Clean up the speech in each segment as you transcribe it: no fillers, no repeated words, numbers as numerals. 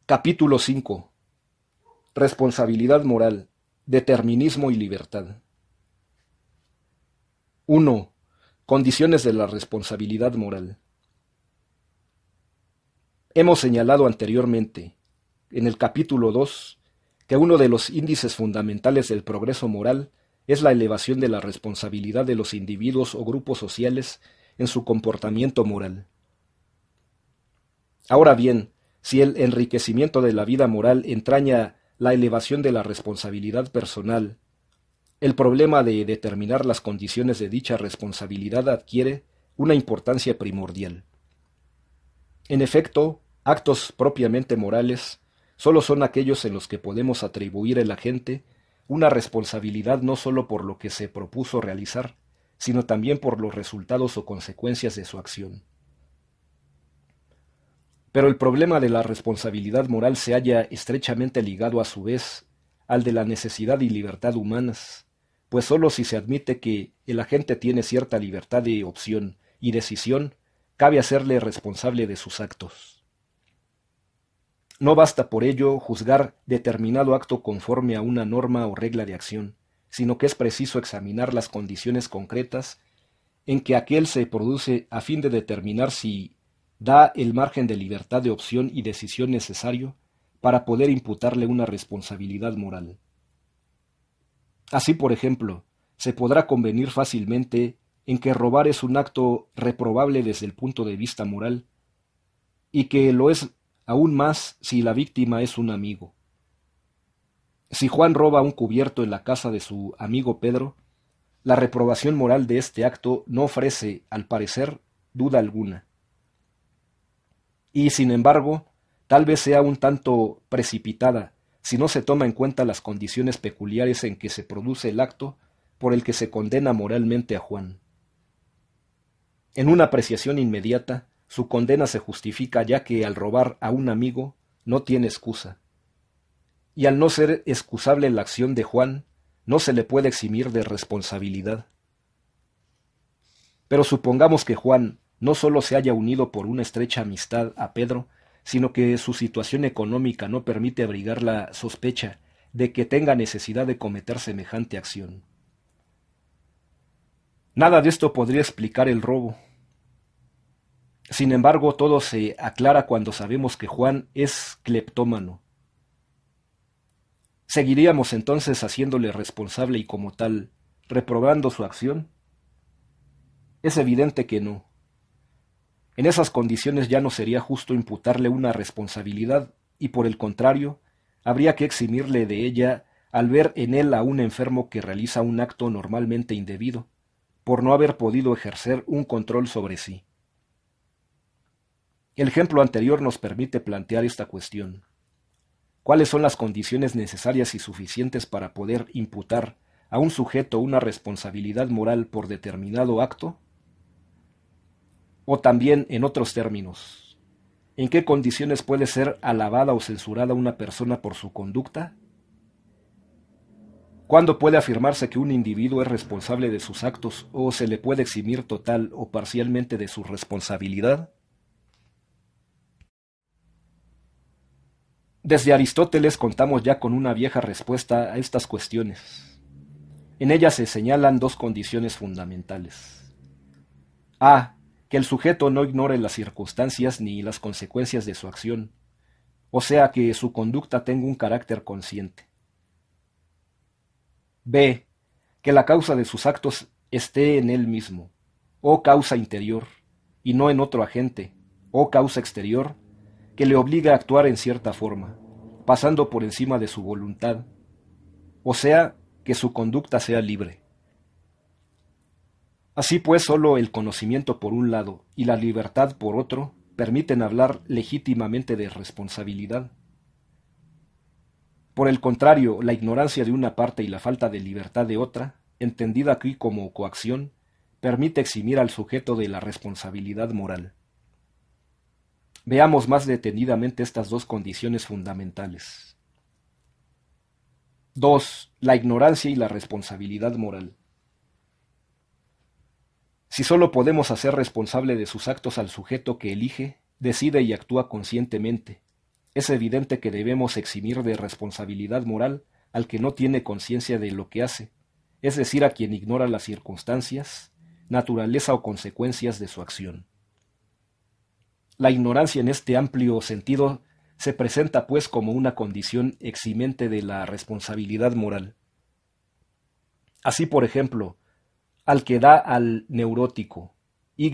Capítulo 5. Responsabilidad moral, determinismo y libertad. 1. Condiciones de la responsabilidad moral. Hemos señalado anteriormente, en el capítulo 2, que uno de los índices fundamentales del progreso moral es la elevación de la responsabilidad de los individuos o grupos sociales en su comportamiento moral. Ahora bien, si el enriquecimiento de la vida moral entraña la elevación de la responsabilidad personal, el problema de determinar las condiciones de dicha responsabilidad adquiere una importancia primordial. En efecto, actos propiamente morales solo son aquellos en los que podemos atribuir al agente una responsabilidad no sólo por lo que se propuso realizar, sino también por los resultados o consecuencias de su acción. Pero el problema de la responsabilidad moral se halla estrechamente ligado a su vez al de la necesidad y libertad humanas, pues sólo si se admite que el agente tiene cierta libertad de opción y decisión, cabe hacerle responsable de sus actos. No basta por ello juzgar determinado acto conforme a una norma o regla de acción, sino que es preciso examinar las condiciones concretas en que aquel se produce a fin de determinar si da el margen de libertad de opción y decisión necesario para poder imputarle una responsabilidad moral. Así, por ejemplo, se podrá convenir fácilmente en que robar es un acto reprobable desde el punto de vista moral, y que lo es aún más si la víctima es un amigo. Si Juan roba un cubierto en la casa de su amigo Pedro, la reprobación moral de este acto no ofrece, al parecer, duda alguna. Y, sin embargo, tal vez sea un tanto precipitada si no se toma en cuenta las condiciones peculiares en que se produce el acto por el que se condena moralmente a Juan. En una apreciación inmediata, su condena se justifica ya que al robar a un amigo no tiene excusa. Y al no ser excusable la acción de Juan, no se le puede eximir de responsabilidad. Pero supongamos que Juan no sólo se haya unido por una estrecha amistad a Pedro, sino que su situación económica no permite abrigar la sospecha de que tenga necesidad de cometer semejante acción. Nada de esto podría explicar el robo. Sin embargo, todo se aclara cuando sabemos que Juan es cleptómano. ¿Seguiríamos entonces haciéndole responsable y como tal, reprobando su acción? Es evidente que no. En esas condiciones ya no sería justo imputarle una responsabilidad y por el contrario, habría que eximirle de ella al ver en él a un enfermo que realiza un acto normalmente indebido, por no haber podido ejercer un control sobre sí. El ejemplo anterior nos permite plantear esta cuestión. ¿Cuáles son las condiciones necesarias y suficientes para poder imputar a un sujeto una responsabilidad moral por determinado acto? O también, en otros términos, ¿en qué condiciones puede ser alabada o censurada una persona por su conducta? ¿Cuándo puede afirmarse que un individuo es responsable de sus actos o se le puede eximir total o parcialmente de su responsabilidad? Desde Aristóteles contamos ya con una vieja respuesta a estas cuestiones. En ella se señalan dos condiciones fundamentales. A. Que el sujeto no ignore las circunstancias ni las consecuencias de su acción, o sea que su conducta tenga un carácter consciente. B. Que la causa de sus actos esté en él mismo, o causa interior, y no en otro agente, o causa exterior, que le obliga a actuar en cierta forma, pasando por encima de su voluntad, o sea, que su conducta sea libre. Así pues, sólo el conocimiento por un lado y la libertad por otro permiten hablar legítimamente de responsabilidad. Por el contrario, la ignorancia de una parte y la falta de libertad de otra, entendida aquí como coacción, permite eximir al sujeto de la responsabilidad moral. Veamos más detenidamente estas dos condiciones fundamentales. 2. La ignorancia y la responsabilidad moral. Si sólo podemos hacer responsable de sus actos al sujeto que elige, decide y actúa conscientemente, es evidente que debemos eximir de responsabilidad moral al que no tiene conciencia de lo que hace, es decir, a quien ignora las circunstancias, naturaleza o consecuencias de su acción. La ignorancia en este amplio sentido se presenta pues como una condición eximente de la responsabilidad moral. Así, por ejemplo, al que da al neurótico Y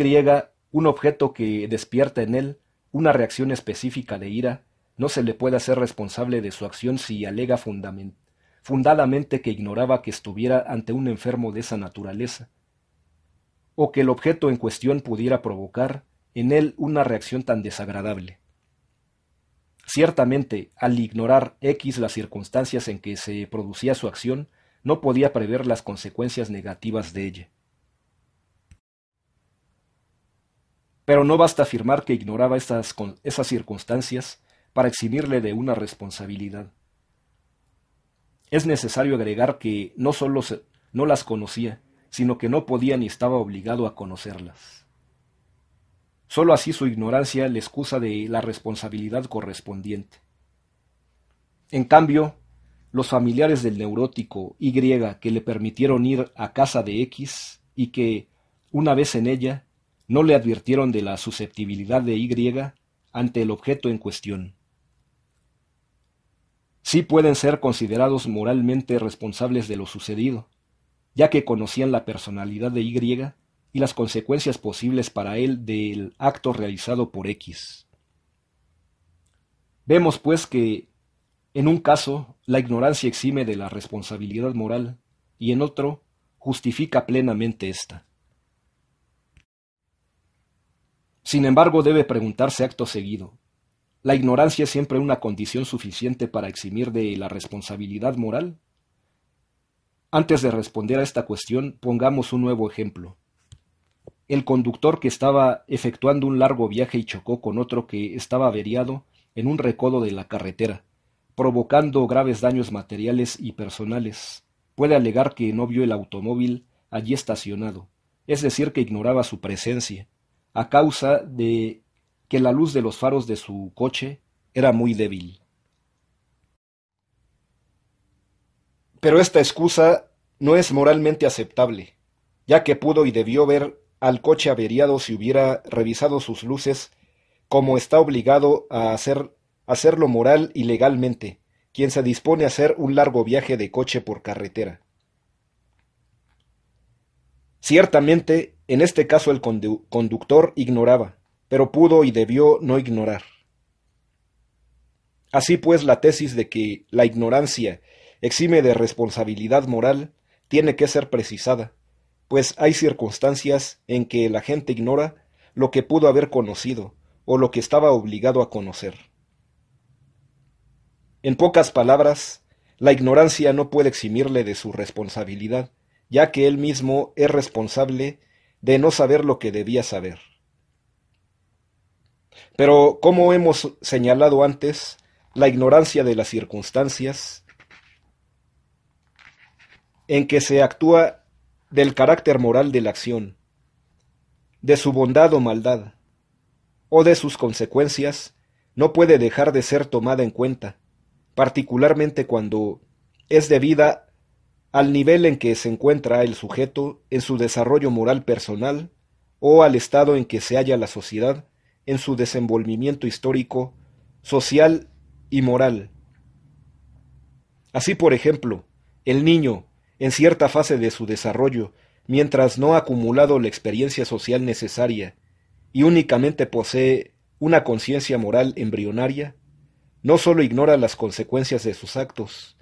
un objeto que despierta en él una reacción específica de ira, no se le puede hacer responsable de su acción si alega fundadamente que ignoraba que estuviera ante un enfermo de esa naturaleza, o que el objeto en cuestión pudiera provocar en él una reacción tan desagradable. Ciertamente, al ignorar X las circunstancias en que se producía su acción, no podía prever las consecuencias negativas de ella. Pero no basta afirmar que ignoraba esas circunstancias para eximirle de una responsabilidad. Es necesario agregar que no solo no las conocía, sino que no podía ni estaba obligado a conocerlas. Sólo así su ignorancia le excusa de la responsabilidad correspondiente. En cambio, los familiares del neurótico Y que le permitieron ir a casa de X y que, una vez en ella, no le advirtieron de la susceptibilidad de Y ante el objeto en cuestión. Sí pueden ser considerados moralmente responsables de lo sucedido, ya que conocían la personalidad de Y y las consecuencias posibles para él del acto realizado por X. Vemos pues que, en un caso, la ignorancia exime de la responsabilidad moral y en otro, justifica plenamente esta. Sin embargo, debe preguntarse acto seguido, ¿la ignorancia es siempre una condición suficiente para eximir de la responsabilidad moral? Antes de responder a esta cuestión, pongamos un nuevo ejemplo. El conductor que estaba efectuando un largo viaje y chocó con otro que estaba averiado en un recodo de la carretera, provocando graves daños materiales y personales, puede alegar que no vio el automóvil allí estacionado, es decir, que ignoraba su presencia, a causa de que la luz de los faros de su coche era muy débil. Pero esta excusa no es moralmente aceptable, ya que pudo y debió ver al coche averiado si hubiera revisado sus luces, como está obligado a hacerlo moral y legalmente, quien se dispone a hacer un largo viaje de coche por carretera. Ciertamente, en este caso el conductor ignoraba, pero pudo y debió no ignorar. Así pues, la tesis de que la ignorancia exime de responsabilidad moral tiene que ser precisada, pues hay circunstancias en que la gente ignora lo que pudo haber conocido o lo que estaba obligado a conocer. En pocas palabras, la ignorancia no puede eximirle de su responsabilidad, ya que él mismo es responsable de no saber lo que debía saber. Pero, como hemos señalado antes, la ignorancia de las circunstancias en que se actúa del carácter moral de la acción, de su bondad o maldad, o de sus consecuencias, no puede dejar de ser tomada en cuenta, particularmente cuando es debida al nivel en que se encuentra el sujeto en su desarrollo moral personal o al estado en que se halla la sociedad en su desenvolvimiento histórico, social y moral. Así, por ejemplo, el niño, en cierta fase de su desarrollo, mientras no ha acumulado la experiencia social necesaria y únicamente posee una conciencia moral embrionaria, no sólo ignora las consecuencias de sus actos,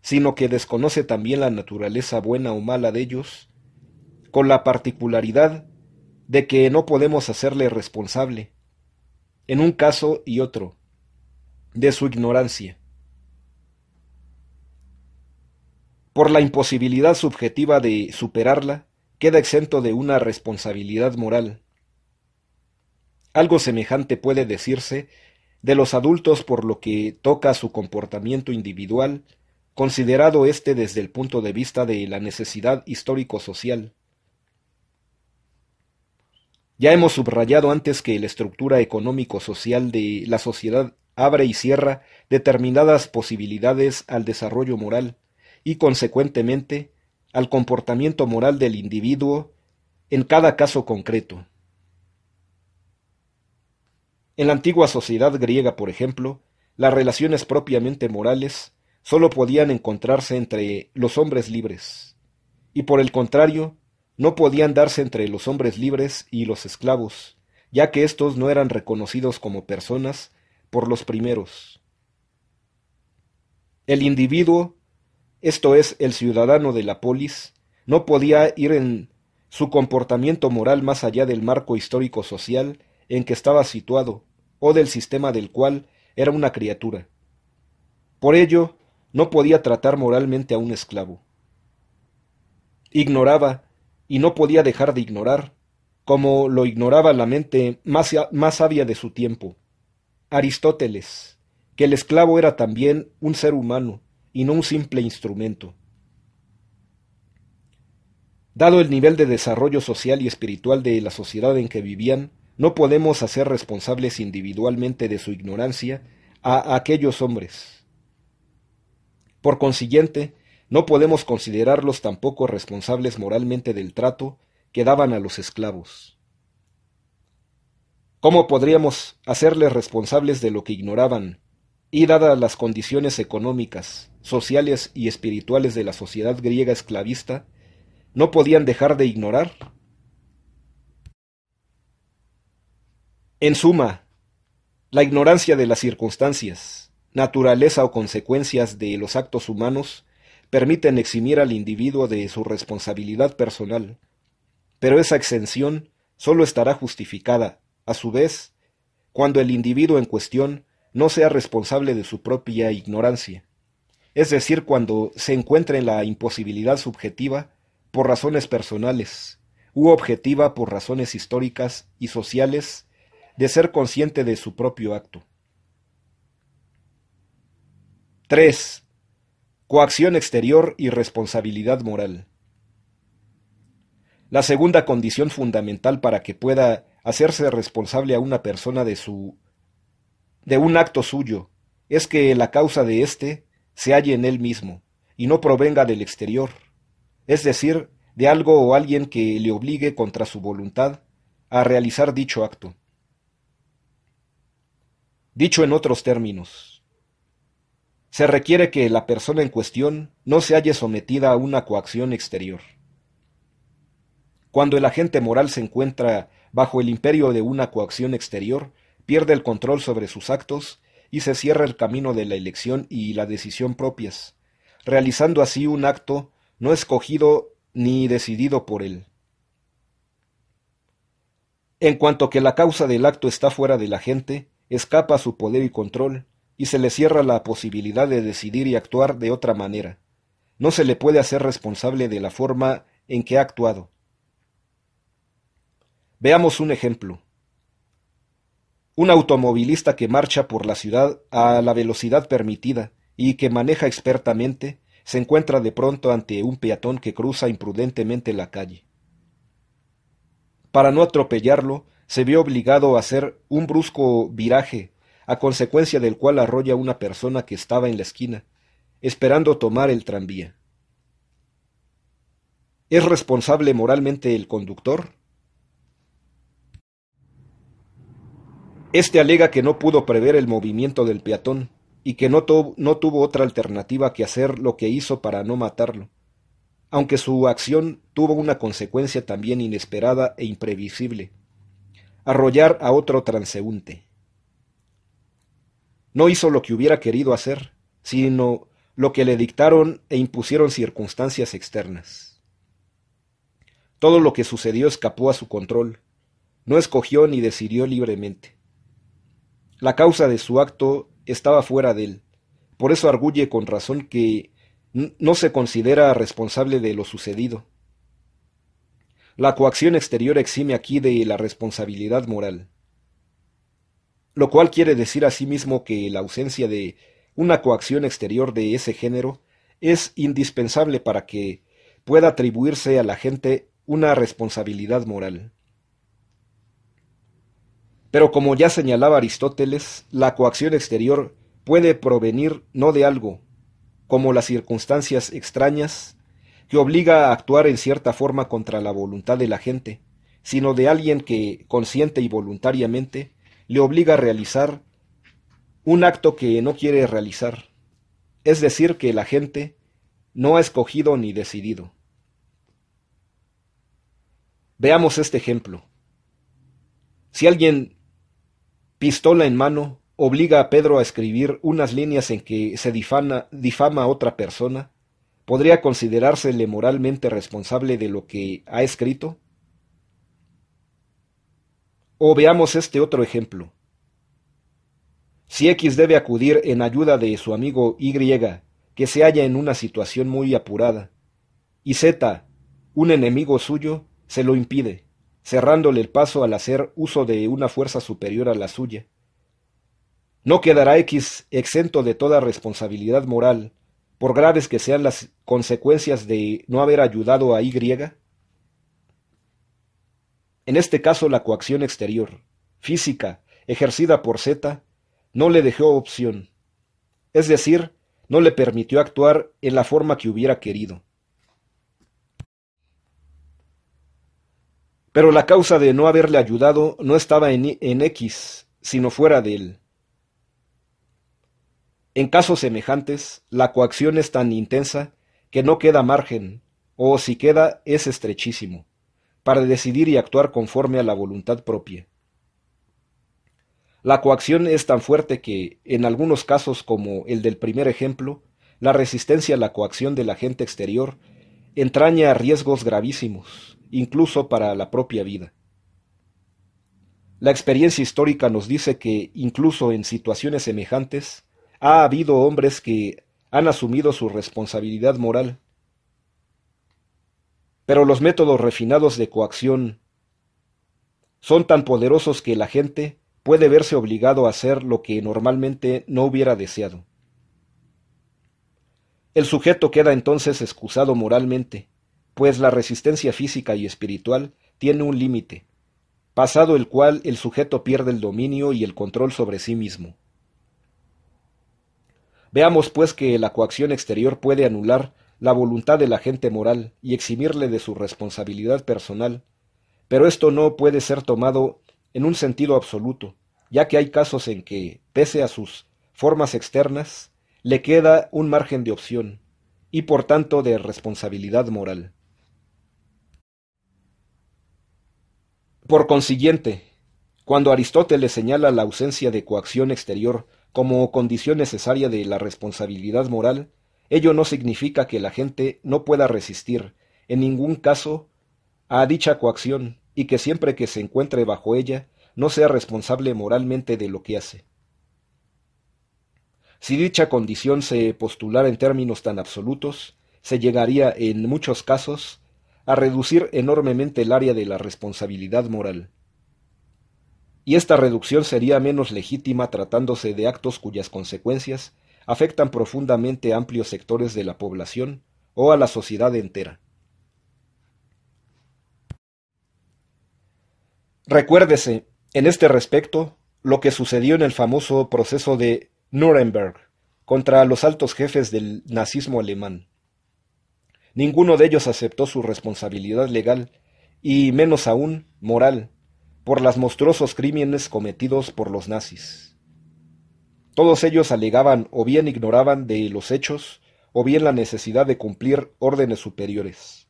sino que desconoce también la naturaleza buena o mala de ellos, con la particularidad de que no podemos hacerle responsable, en un caso y otro, de su ignorancia. Por la imposibilidad subjetiva de superarla, queda exento de una responsabilidad moral. Algo semejante puede decirse de los adultos por lo que toca a su comportamiento individual, considerado éste desde el punto de vista de la necesidad histórico-social. Ya hemos subrayado antes que la estructura económico-social de la sociedad abre y cierra determinadas posibilidades al desarrollo moral y, consecuentemente, al comportamiento moral del individuo en cada caso concreto. En la antigua sociedad griega, por ejemplo, las relaciones propiamente morales sólo podían encontrarse entre los hombres libres, y por el contrario, no podían darse entre los hombres libres y los esclavos, ya que éstos no eran reconocidos como personas por los primeros. El individuo, esto es, el ciudadano de la polis, no podía ir en su comportamiento moral más allá del marco histórico-social en que estaba situado, o del sistema del cual era una criatura. Por ello, no podía tratar moralmente a un esclavo. Ignoraba, y no podía dejar de ignorar, como lo ignoraba la mente más sabia de su tiempo, Aristóteles, que el esclavo era también un ser humano, y no un simple instrumento. Dado el nivel de desarrollo social y espiritual de la sociedad en que vivían, no podemos hacer responsables individualmente de su ignorancia a aquellos hombres. Por consiguiente, no podemos considerarlos tampoco responsables moralmente del trato que daban a los esclavos. ¿Cómo podríamos hacerles responsables de lo que ignoraban? Y dadas las condiciones económicas, sociales y espirituales de la sociedad griega esclavista, ¿no podían dejar de ignorar? En suma, la ignorancia de las circunstancias, naturaleza o consecuencias de los actos humanos permiten eximir al individuo de su responsabilidad personal, pero esa exención sólo estará justificada, a su vez, cuando el individuo en cuestión no sea responsable de su propia ignorancia, es decir, cuando se encuentre en la imposibilidad subjetiva por razones personales, u objetiva por razones históricas y sociales, de ser consciente de su propio acto. 3. Coacción exterior y responsabilidad moral. La segunda condición fundamental para que pueda hacerse responsable a una persona de un acto suyo es que la causa de éste se halle en él mismo y no provenga del exterior, es decir, de algo o alguien que le obligue contra su voluntad a realizar dicho acto. Dicho en otros términos, se requiere que la persona en cuestión no se halle sometida a una coacción exterior. Cuando el agente moral se encuentra bajo el imperio de una coacción exterior, pierde el control sobre sus actos y se cierra el camino de la elección y la decisión propias, realizando así un acto no escogido ni decidido por él. En cuanto que la causa del acto está fuera del agente, escapa a su poder y control, y se le cierra la posibilidad de decidir y actuar de otra manera. No se le puede hacer responsable de la forma en que ha actuado. Veamos un ejemplo. Un automovilista que marcha por la ciudad a la velocidad permitida y que maneja expertamente, se encuentra de pronto ante un peatón que cruza imprudentemente la calle. Para no atropellarlo, se ve obligado a hacer un brusco viraje, a consecuencia del cual arrolla a una persona que estaba en la esquina, esperando tomar el tranvía. ¿Es responsable moralmente el conductor? Este alega que no pudo prever el movimiento del peatón y que no tuvo otra alternativa que hacer lo que hizo para no matarlo, aunque su acción tuvo una consecuencia también inesperada e imprevisible: arrollar a otro transeúnte. No hizo lo que hubiera querido hacer, sino lo que le dictaron e impusieron circunstancias externas. Todo lo que sucedió escapó a su control, no escogió ni decidió libremente. La causa de su acto estaba fuera de él, por eso arguye con razón que no se considera responsable de lo sucedido. La coacción exterior exime aquí de la responsabilidad moral, lo cual quiere decir asimismo que la ausencia de una coacción exterior de ese género es indispensable para que pueda atribuirse a la gente una responsabilidad moral. Pero como ya señalaba Aristóteles, la coacción exterior puede provenir no de algo, como las circunstancias extrañas, que obliga a actuar en cierta forma contra la voluntad de la gente, sino de alguien que, consciente y voluntariamente, le obliga a realizar un acto que no quiere realizar, es decir, que la gente no ha escogido ni decidido. Veamos este ejemplo. Si alguien, pistola en mano, obliga a Pedro a escribir unas líneas en que se difama a otra persona, ¿podría considerársele moralmente responsable de lo que ha escrito? O veamos este otro ejemplo. Si X debe acudir en ayuda de su amigo Y, que se halla en una situación muy apurada, y Z, un enemigo suyo, se lo impide, cerrándole el paso al hacer uso de una fuerza superior a la suya, ¿no quedará X exento de toda responsabilidad moral, por graves que sean las consecuencias de no haber ayudado a Y? En este caso, la coacción exterior, física, ejercida por Z, no le dejó opción, es decir, no le permitió actuar en la forma que hubiera querido. Pero la causa de no haberle ayudado no estaba en X, sino fuera de él. En casos semejantes, la coacción es tan intensa que no queda margen, o si queda, es estrechísimo, para decidir y actuar conforme a la voluntad propia. La coacción es tan fuerte que, en algunos casos como el del primer ejemplo, la resistencia a la coacción del agente exterior entraña riesgos gravísimos, incluso para la propia vida. La experiencia histórica nos dice que, incluso en situaciones semejantes, ha habido hombres que han asumido su responsabilidad moral, pero los métodos refinados de coacción son tan poderosos que la gente puede verse obligado a hacer lo que normalmente no hubiera deseado. El sujeto queda entonces excusado moralmente, pues la resistencia física y espiritual tiene un límite, pasado el cual el sujeto pierde el dominio y el control sobre sí mismo. Veamos pues que la coacción exterior puede anular la voluntad del agente moral y eximirle de su responsabilidad personal, pero esto no puede ser tomado en un sentido absoluto, ya que hay casos en que, pese a sus formas externas, le queda un margen de opción, y por tanto de responsabilidad moral. Por consiguiente, cuando Aristóteles señala la ausencia de coacción exterior como condición necesaria de la responsabilidad moral, ello no significa que la gente no pueda resistir, en ningún caso, a dicha coacción, y que siempre que se encuentre bajo ella, no sea responsable moralmente de lo que hace. Si dicha condición se postulara en términos tan absolutos, se llegaría, en muchos casos, a reducir enormemente el área de la responsabilidad moral. Y esta reducción sería menos legítima tratándose de actos cuyas consecuencias afectan profundamente a amplios sectores de la población o a la sociedad entera. Recuérdese, en este respecto, lo que sucedió en el famoso proceso de Nuremberg contra los altos jefes del nazismo alemán. Ninguno de ellos aceptó su responsabilidad legal, y menos aún moral, por los monstruosos crímenes cometidos por los nazis. Todos ellos alegaban o bien ignoraban de los hechos, o bien la necesidad de cumplir órdenes superiores.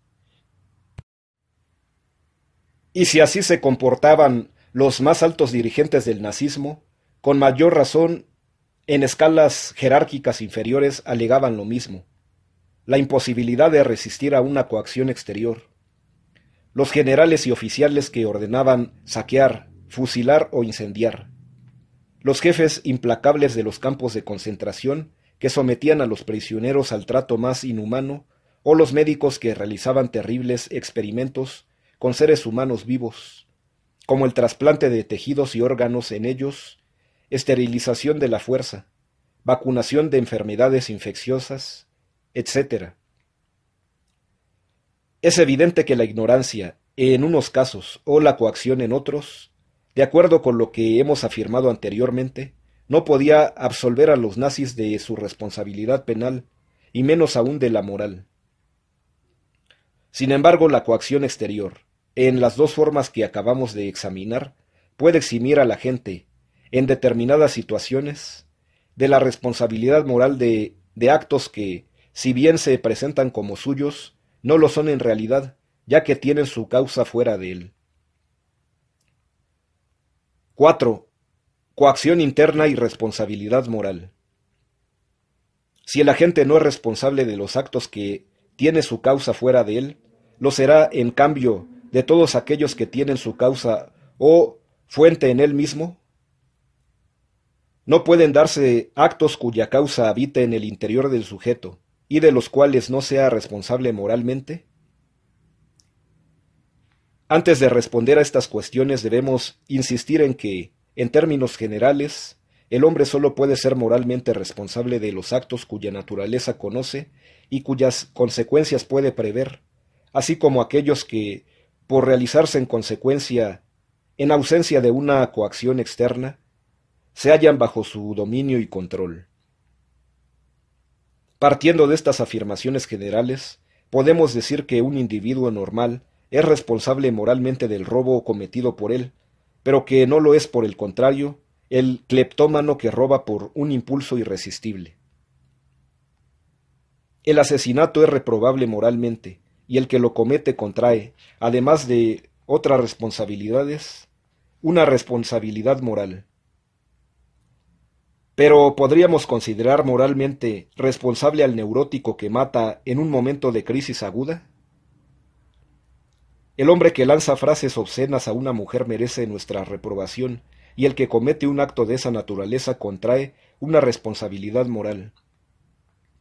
Y si así se comportaban los más altos dirigentes del nazismo, con mayor razón, en escalas jerárquicas inferiores alegaban lo mismo, la imposibilidad de resistir a una coacción exterior. Los generales y oficiales que ordenaban saquear, fusilar o incendiar. Los jefes implacables de los campos de concentración que sometían a los prisioneros al trato más inhumano, o los médicos que realizaban terribles experimentos con seres humanos vivos, como el trasplante de tejidos y órganos en ellos, esterilización de la fuerza, vacunación de enfermedades infecciosas, etc. Es evidente que la ignorancia, en unos casos, o la coacción en otros, de acuerdo con lo que hemos afirmado anteriormente, no podía absolver a los nazis de su responsabilidad penal, y menos aún de la moral. Sin embargo, la coacción exterior, en las dos formas que acabamos de examinar, puede eximir a la gente, en determinadas situaciones, de la responsabilidad moral de actos que, si bien se presentan como suyos, no lo son en realidad, ya que tienen su causa fuera de él. 4. Coacción interna y responsabilidad moral. Si el agente no es responsable de los actos que tiene su causa fuera de él, lo será, en cambio, de todos aquellos que tienen su causa o fuente en él mismo. No pueden darse actos cuya causa habite en el interior del sujeto y de los cuales no sea responsable moralmente. Antes de responder a estas cuestiones debemos insistir en que, en términos generales, el hombre solo puede ser moralmente responsable de los actos cuya naturaleza conoce y cuyas consecuencias puede prever, así como aquellos que, por realizarse en consecuencia, en ausencia de una coacción externa, se hallan bajo su dominio y control. Partiendo de estas afirmaciones generales, podemos decir que un individuo normal es responsable moralmente del robo cometido por él, pero que no lo es, por el contrario, el cleptómano que roba por un impulso irresistible. El asesinato es reprobable moralmente, y el que lo comete contrae, además de otras responsabilidades, una responsabilidad moral. Pero ¿podríamos considerar moralmente responsable al neurótico que mata en un momento de crisis aguda? El hombre que lanza frases obscenas a una mujer merece nuestra reprobación, y el que comete un acto de esa naturaleza contrae una responsabilidad moral.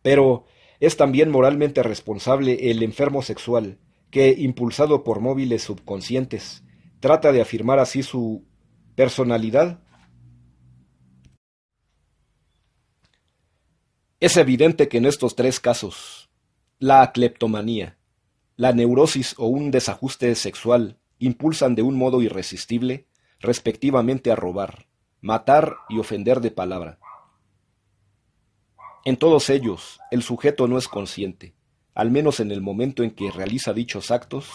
Pero es también moralmente responsable el enfermo sexual, que, impulsado por móviles subconscientes, trata de afirmar así su personalidad. Es evidente que en estos tres casos, la cleptomanía, la neurosis o un desajuste sexual impulsan de un modo irresistible, respectivamente, a robar, matar y ofender de palabra. En todos ellos, el sujeto no es consciente, al menos en el momento en que realiza dichos actos,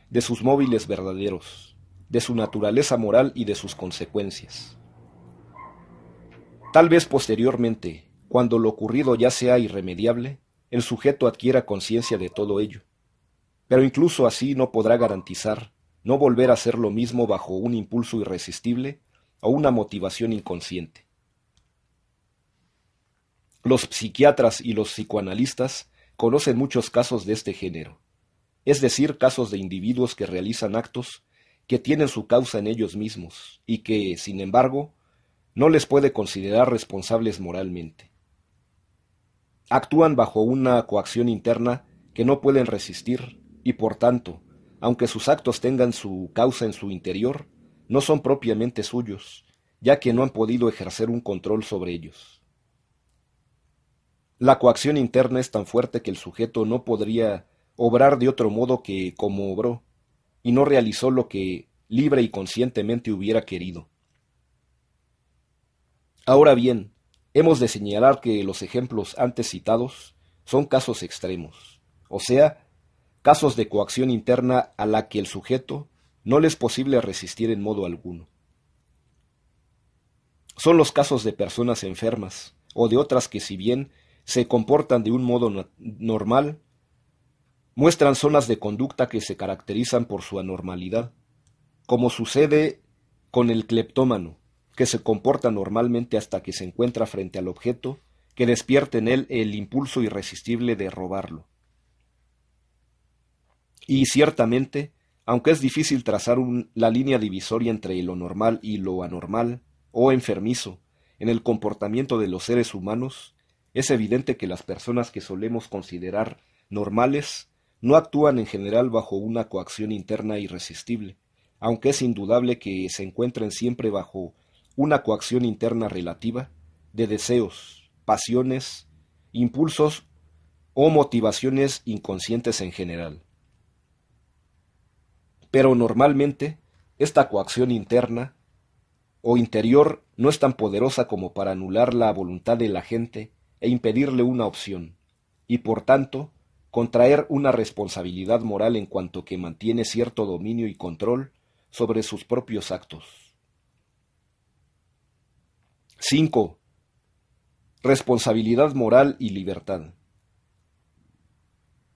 de sus móviles verdaderos, de su naturaleza moral y de sus consecuencias. Tal vez posteriormente, cuando lo ocurrido ya sea irremediable, el sujeto adquiera conciencia de todo ello. Pero incluso así no podrá garantizar no volver a hacer lo mismo bajo un impulso irresistible o una motivación inconsciente. Los psiquiatras y los psicoanalistas conocen muchos casos de este género, es decir, casos de individuos que realizan actos que tienen su causa en ellos mismos y que, sin embargo, no les puede considerar responsables moralmente. Actúan bajo una coacción interna que no pueden resistir y, por tanto, aunque sus actos tengan su causa en su interior, no son propiamente suyos, ya que no han podido ejercer un control sobre ellos. La coacción interna es tan fuerte que el sujeto no podría obrar de otro modo que como obró, y no realizó lo que libre y conscientemente hubiera querido. Ahora bien, hemos de señalar que los ejemplos antes citados son casos extremos, o sea, casos de coacción interna a la que el sujeto no le es posible resistir en modo alguno. Son los casos de personas enfermas, o de otras que, si bien se comportan de un modo normal, muestran zonas de conducta que se caracterizan por su anormalidad, como sucede con el cleptómano, que se comporta normalmente hasta que se encuentra frente al objeto que despierta en él el impulso irresistible de robarlo. Y ciertamente, aunque es difícil trazar la línea divisoria entre lo normal y lo anormal, o enfermizo, en el comportamiento de los seres humanos, es evidente que las personas que solemos considerar normales no actúan en general bajo una coacción interna irresistible, aunque es indudable que se encuentren siempre bajo una coacción interna relativa de deseos, pasiones, impulsos o motivaciones inconscientes en general. Pero normalmente, esta coacción interna o interior no es tan poderosa como para anular la voluntad de la gente e impedirle una opción, y por tanto, contraer una responsabilidad moral en cuanto que mantiene cierto dominio y control sobre sus propios actos. 5. Responsabilidad moral y libertad.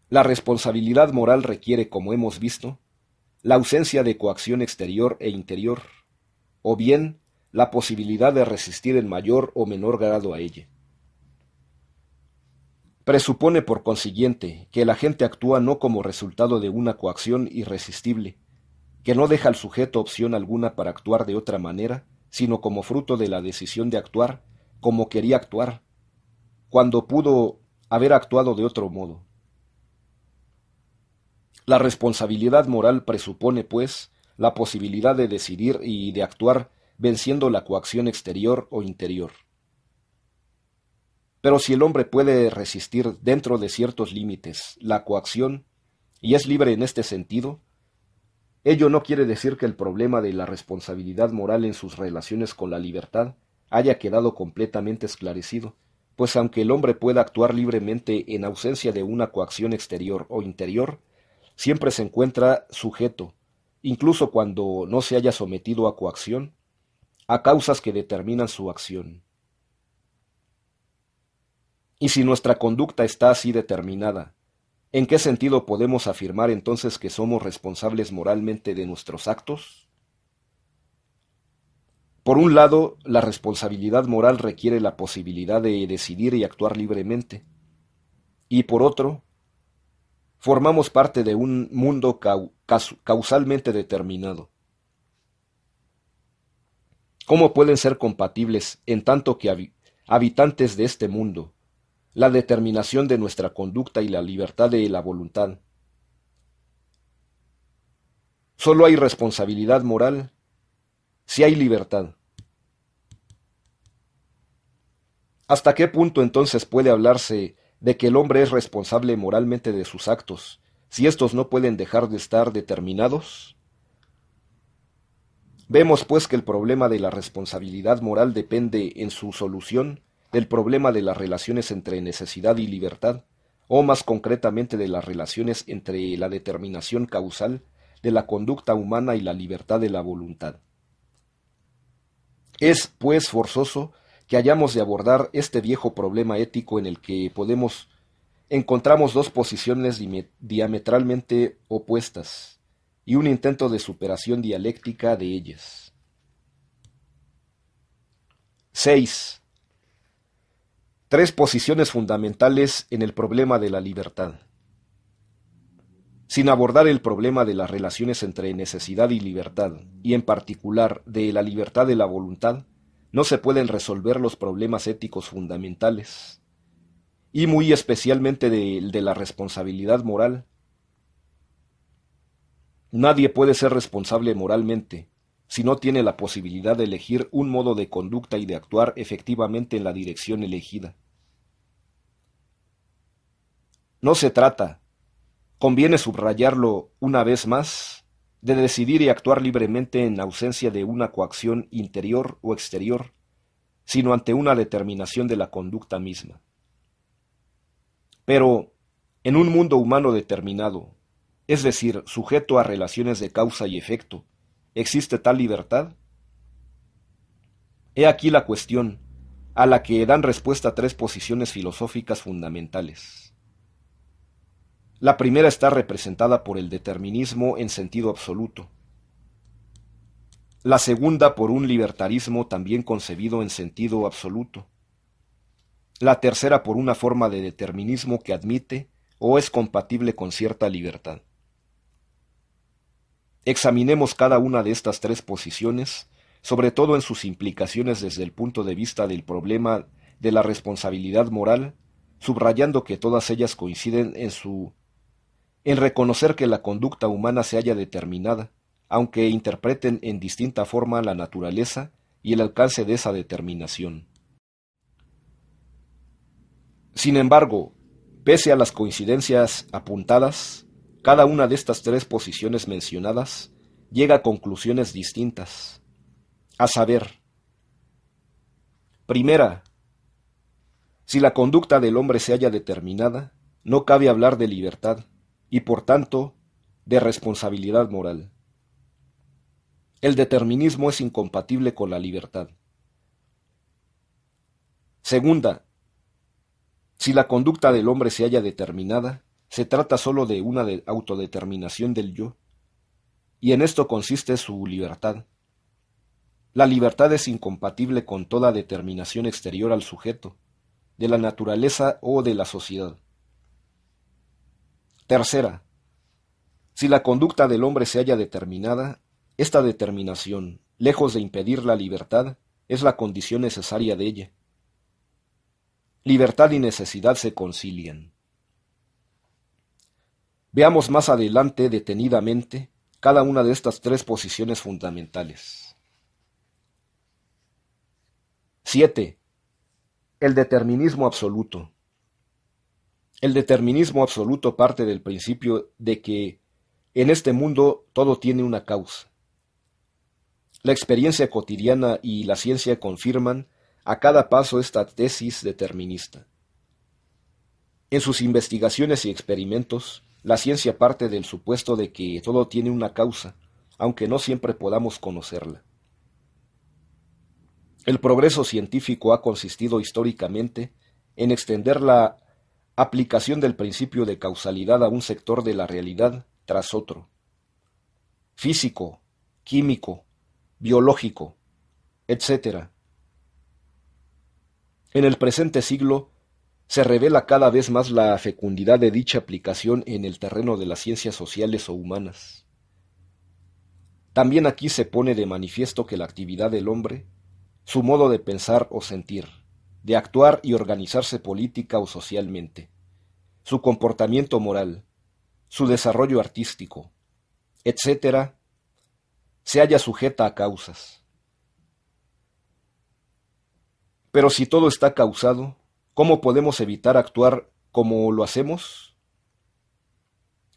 La responsabilidad moral requiere, como hemos visto, la ausencia de coacción exterior e interior, o bien la posibilidad de resistir en mayor o menor grado a ella. Presupone, por consiguiente, que el agente actúa no como resultado de una coacción irresistible, que no deja al sujeto opción alguna para actuar de otra manera, sino como fruto de la decisión de actuar como quería actuar, cuando pudo haber actuado de otro modo. La responsabilidad moral presupone, pues, la posibilidad de decidir y de actuar venciendo la coacción exterior o interior. Pero si el hombre puede resistir dentro de ciertos límites la coacción y es libre en este sentido, ello no quiere decir que el problema de la responsabilidad moral en sus relaciones con la libertad haya quedado completamente esclarecido, pues aunque el hombre pueda actuar libremente en ausencia de una coacción exterior o interior, siempre se encuentra sujeto, incluso cuando no se haya sometido a coacción, a causas que determinan su acción. Y si nuestra conducta está así determinada, ¿en qué sentido podemos afirmar entonces que somos responsables moralmente de nuestros actos? Por un lado, la responsabilidad moral requiere la posibilidad de decidir y actuar libremente, y por otro, formamos parte de un mundo causalmente determinado. ¿Cómo pueden ser compatibles, en tanto que habitantes de este mundo, la determinación de nuestra conducta y la libertad de la voluntad? Solo hay responsabilidad moral si hay libertad. ¿Hasta qué punto entonces puede hablarse de que el hombre es responsable moralmente de sus actos, si éstos no pueden dejar de estar determinados? Vemos pues que el problema de la responsabilidad moral depende en su solución del problema de las relaciones entre necesidad y libertad, o más concretamente de las relaciones entre la determinación causal de la conducta humana y la libertad de la voluntad. Es, pues, forzoso que hayamos de abordar este viejo problema ético en el que encontramos dos posiciones diametralmente opuestas y un intento de superación dialéctica de ellas. 6. Tres posiciones fundamentales en el problema de la libertad. Sin abordar el problema de las relaciones entre necesidad y libertad, y en particular de la libertad de la voluntad, no se pueden resolver los problemas éticos fundamentales, y muy especialmente de la responsabilidad moral. Nadie puede ser responsable moralmente si no tiene la posibilidad de elegir un modo de conducta y de actuar efectivamente en la dirección elegida. No se trata, conviene subrayarlo una vez más, de decidir y actuar libremente en ausencia de una coacción interior o exterior, sino ante una determinación de la conducta misma. Pero, en un mundo humano determinado, es decir, sujeto a relaciones de causa y efecto, ¿existe tal libertad? He aquí la cuestión, a la que dan respuesta tres posiciones filosóficas fundamentales. La primera está representada por el determinismo en sentido absoluto. La segunda por un libertarismo también concebido en sentido absoluto. La tercera por una forma de determinismo que admite o es compatible con cierta libertad. Examinemos cada una de estas tres posiciones, sobre todo en sus implicaciones desde el punto de vista del problema de la responsabilidad moral, subrayando que todas ellas coinciden en reconocer que la conducta humana se halla determinada, aunque interpreten en distinta forma la naturaleza y el alcance de esa determinación. Sin embargo, pese a las coincidencias apuntadas, cada una de estas tres posiciones mencionadas llega a conclusiones distintas. a saber, primera, si la conducta del hombre se halla determinada, no cabe hablar de libertad y por tanto de responsabilidad moral. El determinismo es incompatible con la libertad. Segunda, si la conducta del hombre se halla determinada, se trata sólo de una autodeterminación del yo, y en esto consiste su libertad. La libertad es incompatible con toda determinación exterior al sujeto, de la naturaleza o de la sociedad. Tercera, si la conducta del hombre se halla determinada, esta determinación, lejos de impedir la libertad, es la condición necesaria de ella. Libertad y necesidad se concilian. Veamos más adelante detenidamente cada una de estas tres posiciones fundamentales. 7. El determinismo absoluto. El determinismo absoluto parte del principio de que en este mundo todo tiene una causa. La experiencia cotidiana y la ciencia confirman a cada paso esta tesis determinista. En sus investigaciones y experimentos, la ciencia parte del supuesto de que todo tiene una causa, aunque no siempre podamos conocerla. El progreso científico ha consistido históricamente en extender la aplicación del principio de causalidad a un sector de la realidad tras otro. Físico, químico, biológico, etc. En el presente siglo se revela cada vez más la fecundidad de dicha aplicación en el terreno de las ciencias sociales o humanas. También aquí se pone de manifiesto que la actividad del hombre, su modo de pensar o sentir, de actuar y organizarse política o socialmente, su comportamiento moral, su desarrollo artístico, etc., se halla sujeta a causas. Pero si todo está causado, ¿cómo podemos evitar actuar como lo hacemos?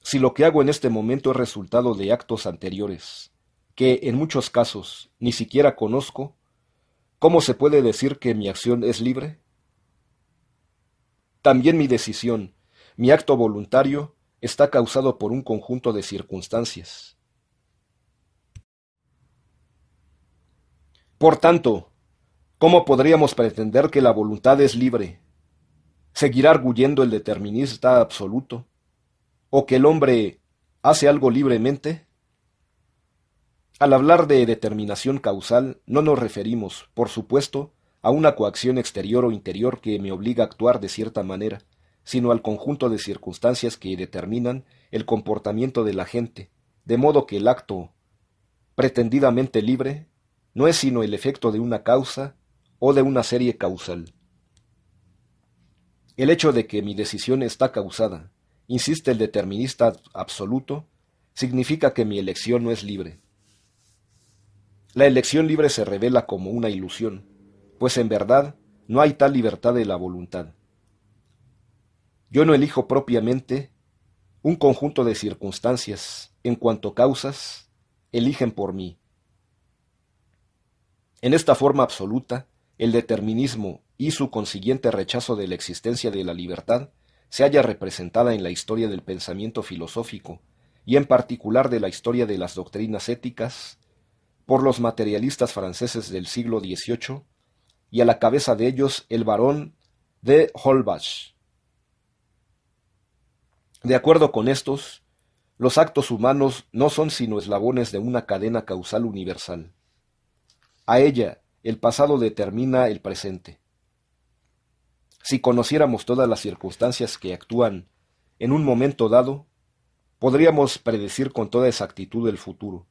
Si lo que hago en este momento es resultado de actos anteriores, que en muchos casos ni siquiera conozco, ¿cómo se puede decir que mi acción es libre? También mi decisión, mi acto voluntario, está causado por un conjunto de circunstancias. Por tanto, ¿cómo podríamos pretender que la voluntad es libre? ¿Seguirá arguyendo el determinista absoluto? ¿O que el hombre hace algo libremente? Al hablar de determinación causal, no nos referimos, por supuesto, a una coacción exterior o interior que me obliga a actuar de cierta manera, sino al conjunto de circunstancias que determinan el comportamiento de la gente, de modo que el acto pretendidamente libre no es sino el efecto de una causa o de una serie causal. El hecho de que mi decisión está causada, insiste el determinista absoluto, significa que mi elección no es libre. La elección libre se revela como una ilusión, pues en verdad no hay tal libertad de la voluntad. Yo no elijo propiamente un conjunto de circunstancias, en cuanto causas, eligen por mí. En esta forma absoluta, el determinismo y su consiguiente rechazo de la existencia de la libertad se halla representada en la historia del pensamiento filosófico y en particular de la historia de las doctrinas éticas por los materialistas franceses del siglo XVIII y a la cabeza de ellos el barón de Holbach. De acuerdo con estos, los actos humanos no son sino eslabones de una cadena causal universal. A ella, el pasado determina el presente. Si conociéramos todas las circunstancias que actúan en un momento dado, podríamos predecir con toda exactitud el futuro.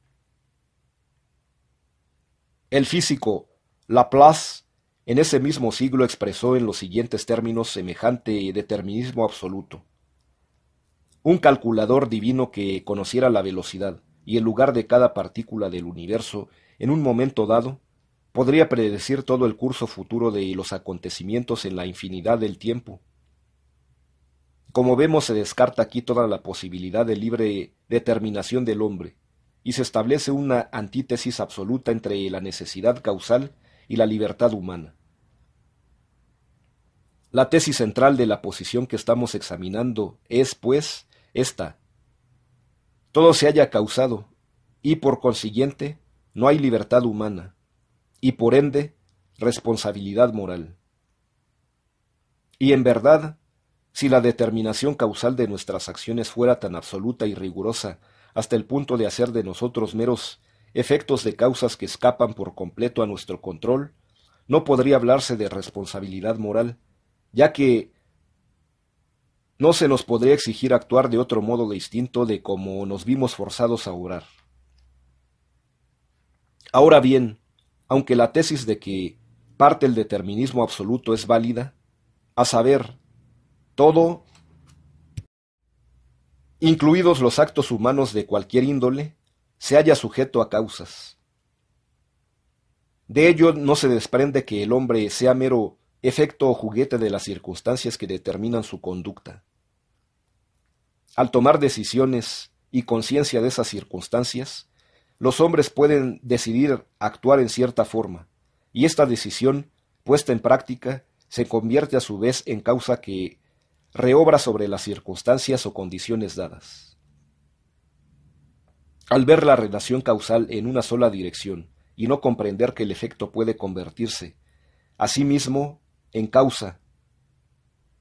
El físico Laplace en ese mismo siglo expresó en los siguientes términos semejante determinismo absoluto. Un calculador divino que conociera la velocidad y el lugar de cada partícula del universo en un momento dado, podría predecir todo el curso futuro de los acontecimientos en la infinidad del tiempo. Como vemos, se descarta aquí toda la posibilidad de libre determinación del hombre, y se establece una antítesis absoluta entre la necesidad causal y la libertad humana. La tesis central de la posición que estamos examinando es, pues, esta: todo se halla causado, y por consiguiente no hay libertad humana, y por ende responsabilidad moral. Y en verdad, si la determinación causal de nuestras acciones fuera tan absoluta y rigurosa hasta el punto de hacer de nosotros meros efectos de causas que escapan por completo a nuestro control, no podría hablarse de responsabilidad moral, ya que no se nos podría exigir actuar de otro modo distinto de como nos vimos forzados a obrar. Ahora bien, aunque la tesis de que parte el determinismo absoluto es válida, a saber, todo, incluidos los actos humanos de cualquier índole, se halla sujeto a causas. De ello no se desprende que el hombre sea mero efecto o juguete de las circunstancias que determinan su conducta. Al tomar decisiones y conciencia de esas circunstancias, los hombres pueden decidir actuar en cierta forma, y esta decisión, puesta en práctica, se convierte a su vez en causa que reobra sobre las circunstancias o condiciones dadas. Al ver la relación causal en una sola dirección y no comprender que el efecto puede convertirse, asimismo, en causa,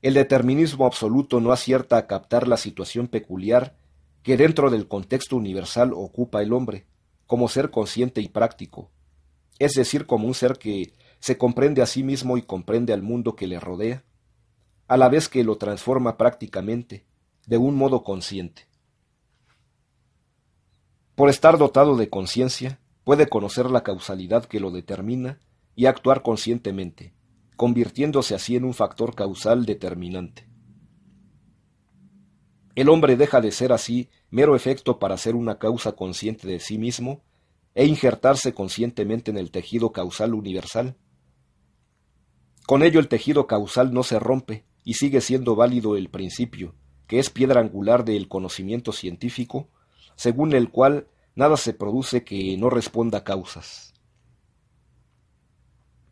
el determinismo absoluto no acierta a captar la situación peculiar que dentro del contexto universal ocupa el hombre, como ser consciente y práctico, es decir, como un ser que se comprende a sí mismo y comprende al mundo que le rodea, a la vez que lo transforma prácticamente, de un modo consciente. Por estar dotado de conciencia, puede conocer la causalidad que lo determina y actuar conscientemente, convirtiéndose así en un factor causal determinante. El hombre deja de ser así mero efecto para ser una causa consciente de sí mismo e injertarse conscientemente en el tejido causal universal. Con ello el tejido causal no se rompe y sigue siendo válido el principio, que es piedra angular del conocimiento científico, según el cual nada se produce que no responda a causas.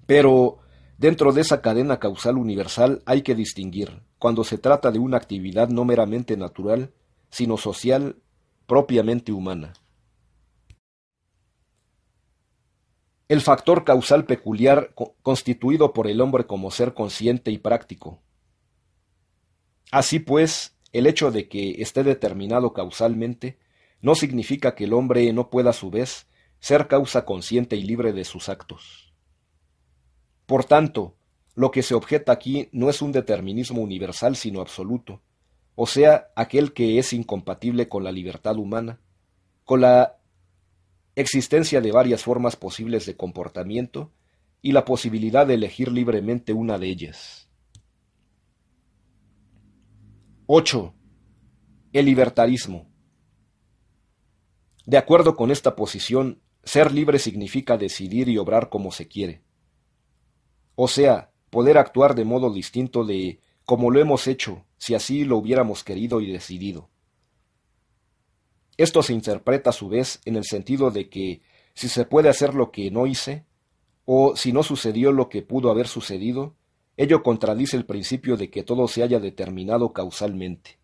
Pero dentro de esa cadena causal universal hay que distinguir, cuando se trata de una actividad no meramente natural, sino social, propiamente humana. El factor causal peculiar constituido por el hombre como ser consciente y práctico. Así pues, el hecho de que esté determinado causalmente no significa que el hombre no pueda a su vez ser causa consciente y libre de sus actos. Por tanto, lo que se objeta aquí no es un determinismo universal sino absoluto, o sea, aquel que es incompatible con la libertad humana, con la existencia de varias formas posibles de comportamiento y la posibilidad de elegir libremente una de ellas. 8. El libertarismo. De acuerdo con esta posición, ser libre significa decidir y obrar como se quiere. O sea, poder actuar de modo distinto de como lo hemos hecho, si así lo hubiéramos querido y decidido. Esto se interpreta a su vez en el sentido de que si se puede hacer lo que no hice, o si no sucedió lo que pudo haber sucedido, ello contradice el principio de que todo se haya determinado causalmente.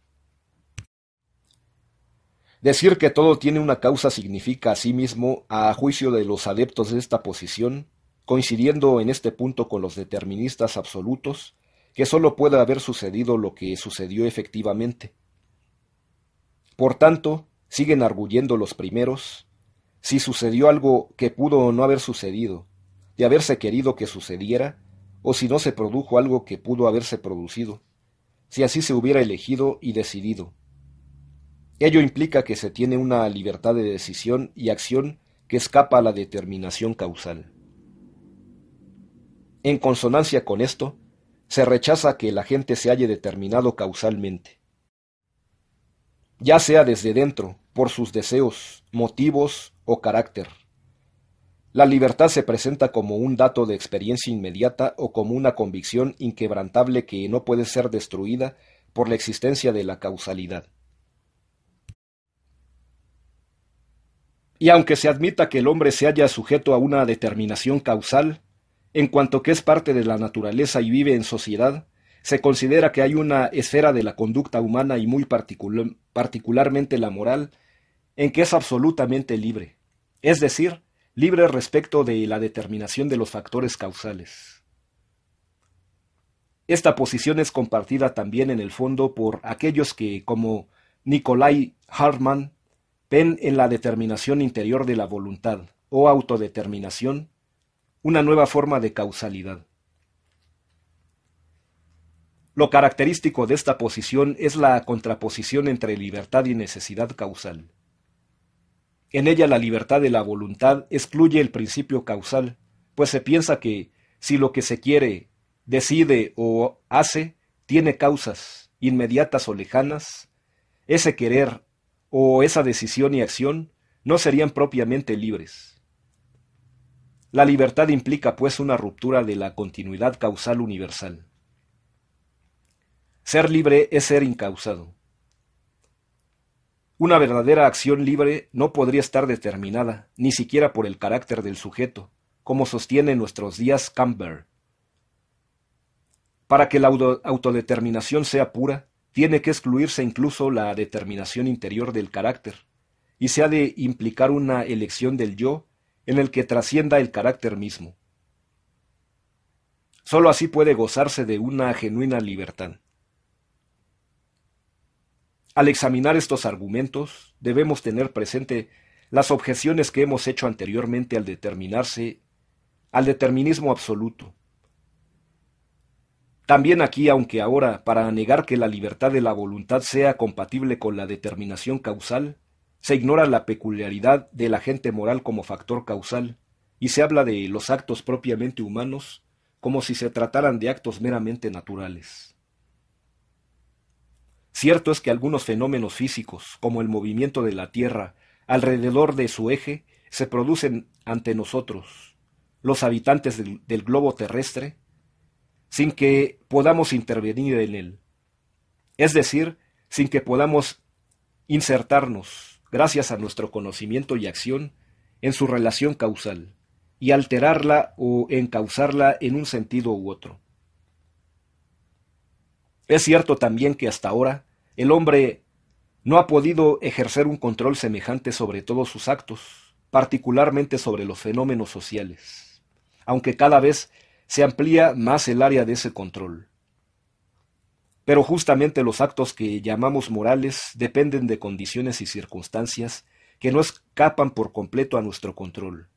Decir que todo tiene una causa significa asimismo, a juicio de los adeptos de esta posición, coincidiendo en este punto con los deterministas absolutos, que sólo puede haber sucedido lo que sucedió efectivamente. Por tanto, siguen arguyendo los primeros, si sucedió algo que pudo no haber sucedido, de haberse querido que sucediera, o si no se produjo algo que pudo haberse producido, si así se hubiera elegido y decidido. Ello implica que se tiene una libertad de decisión y acción que escapa a la determinación causal. En consonancia con esto, se rechaza que el agente se halle determinado causalmente, ya sea desde dentro, por sus deseos, motivos o carácter. La libertad se presenta como un dato de experiencia inmediata o como una convicción inquebrantable que no puede ser destruida por la existencia de la causalidad. Y aunque se admita que el hombre se halla sujeto a una determinación causal, en cuanto que es parte de la naturaleza y vive en sociedad, se considera que hay una esfera de la conducta humana y muy particularmente la moral, en que es absolutamente libre, es decir, libre respecto de la determinación de los factores causales. Esta posición es compartida también en el fondo por aquellos que, como Nikolai Hartmann, ven en la determinación interior de la voluntad, o autodeterminación, una nueva forma de causalidad. Lo característico de esta posición es la contraposición entre libertad y necesidad causal. En ella la libertad de la voluntad excluye el principio causal, pues se piensa que si lo que se quiere, decide o hace tiene causas, inmediatas o lejanas, ese querer o esa decisión y acción no serían propiamente libres. La libertad implica pues una ruptura de la continuidad causal universal. Ser libre es ser incausado. Una verdadera acción libre no podría estar determinada, ni siquiera por el carácter del sujeto, como sostiene en nuestros días Campbell. Para que la autodeterminación sea pura, tiene que excluirse incluso la determinación interior del carácter, y se ha de implicar una elección del yo en el que trascienda el carácter mismo. Sólo así puede gozarse de una genuina libertad. Al examinar estos argumentos, debemos tener presente las objeciones que hemos hecho anteriormente al determinismo absoluto. También aquí, aunque ahora, para negar que la libertad de la voluntad sea compatible con la determinación causal, se ignora la peculiaridad del agente moral como factor causal, y se habla de los actos propiamente humanos como si se trataran de actos meramente naturales. Cierto es que algunos fenómenos físicos, como el movimiento de la Tierra alrededor de su eje, se producen ante nosotros, los habitantes del globo terrestre, sin que podamos intervenir en él. Es decir, sin que podamos insertarnos, gracias a nuestro conocimiento y acción, en su relación causal, y alterarla o encauzarla en un sentido u otro. Es cierto también que hasta ahora el hombre no ha podido ejercer un control semejante sobre todos sus actos, particularmente sobre los fenómenos sociales, aunque cada vez se amplía más el área de ese control. Pero justamente los actos que llamamos morales dependen de condiciones y circunstancias que no escapan por completo a nuestro control.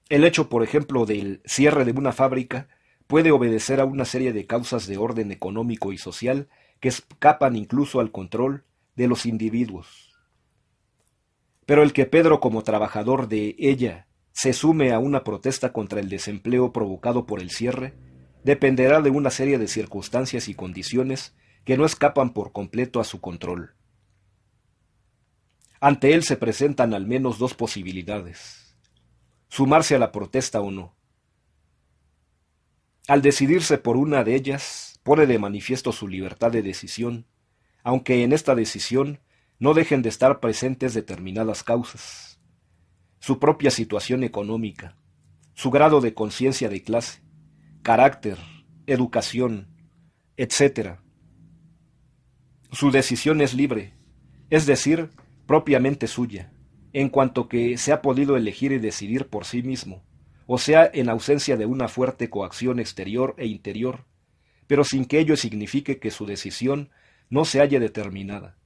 El hecho, por ejemplo, del cierre de una fábrica puede obedecer a una serie de causas de orden económico y social que escapan incluso al control de los individuos. Pero el que Pedro, como trabajador de ella, se sume a una protesta contra el desempleo provocado por el cierre, dependerá de una serie de circunstancias y condiciones que no escapan por completo a su control. Ante él se presentan al menos dos posibilidades: sumarse a la protesta o no. Al decidirse por una de ellas, pone de manifiesto su libertad de decisión, aunque en esta decisión no dejen de estar presentes determinadas causas: su propia situación económica, su grado de conciencia de clase, carácter, educación, etc. Su decisión es libre, es decir, propiamente suya, en cuanto que se ha podido elegir y decidir por sí mismo, o sea, en ausencia de una fuerte coacción exterior e interior, pero sin que ello signifique que su decisión no se halle determinada.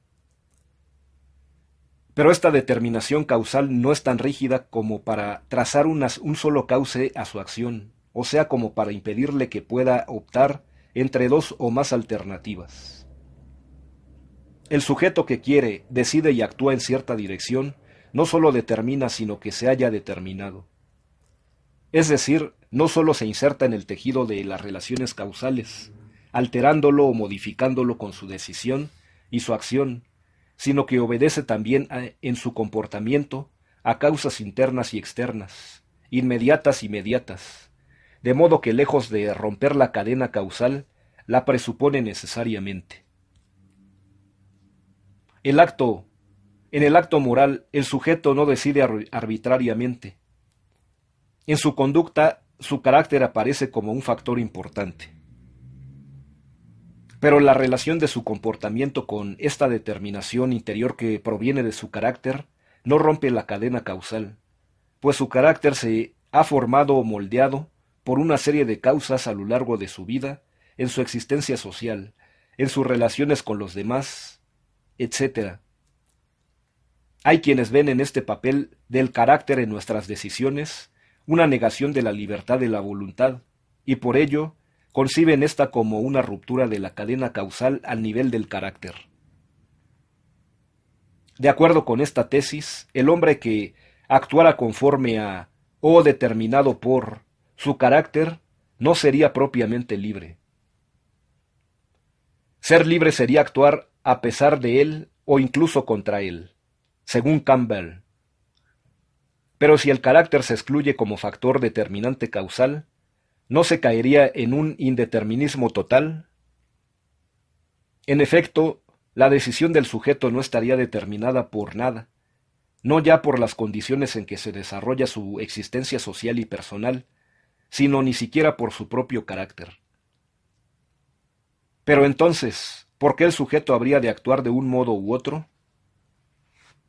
Pero esta determinación causal no es tan rígida como para trazar un solo cauce a su acción, o sea, como para impedirle que pueda optar entre dos o más alternativas. El sujeto que quiere, decide y actúa en cierta dirección, no solo determina, sino que se halla determinado. Es decir, no solo se inserta en el tejido de las relaciones causales, alterándolo o modificándolo con su decisión y su acción, sino que obedece también en su comportamiento a causas internas y externas, inmediatas y mediatas, de modo que lejos de romper la cadena causal, la presupone necesariamente. El acto En el acto moral, el sujeto no decide arbitrariamente. En su conducta, su carácter aparece como un factor importante. Pero la relación de su comportamiento con esta determinación interior que proviene de su carácter no rompe la cadena causal, pues su carácter se ha formado o moldeado por una serie de causas a lo largo de su vida, en su existencia social, en sus relaciones con los demás, etc. Hay quienes ven en este papel del carácter en nuestras decisiones una negación de la libertad de la voluntad, y por ello conciben esta como una ruptura de la cadena causal al nivel del carácter. De acuerdo con esta tesis, el hombre que actuara conforme a o determinado por su carácter no sería propiamente libre. Ser libre sería actuar a pesar de él o incluso contra él, según Campbell. Pero si el carácter se excluye como factor determinante causal, ¿no se caería en un indeterminismo total? En efecto, la decisión del sujeto no estaría determinada por nada, no ya por las condiciones en que se desarrolla su existencia social y personal, sino ni siquiera por su propio carácter. Pero entonces, ¿por qué el sujeto habría de actuar de un modo u otro?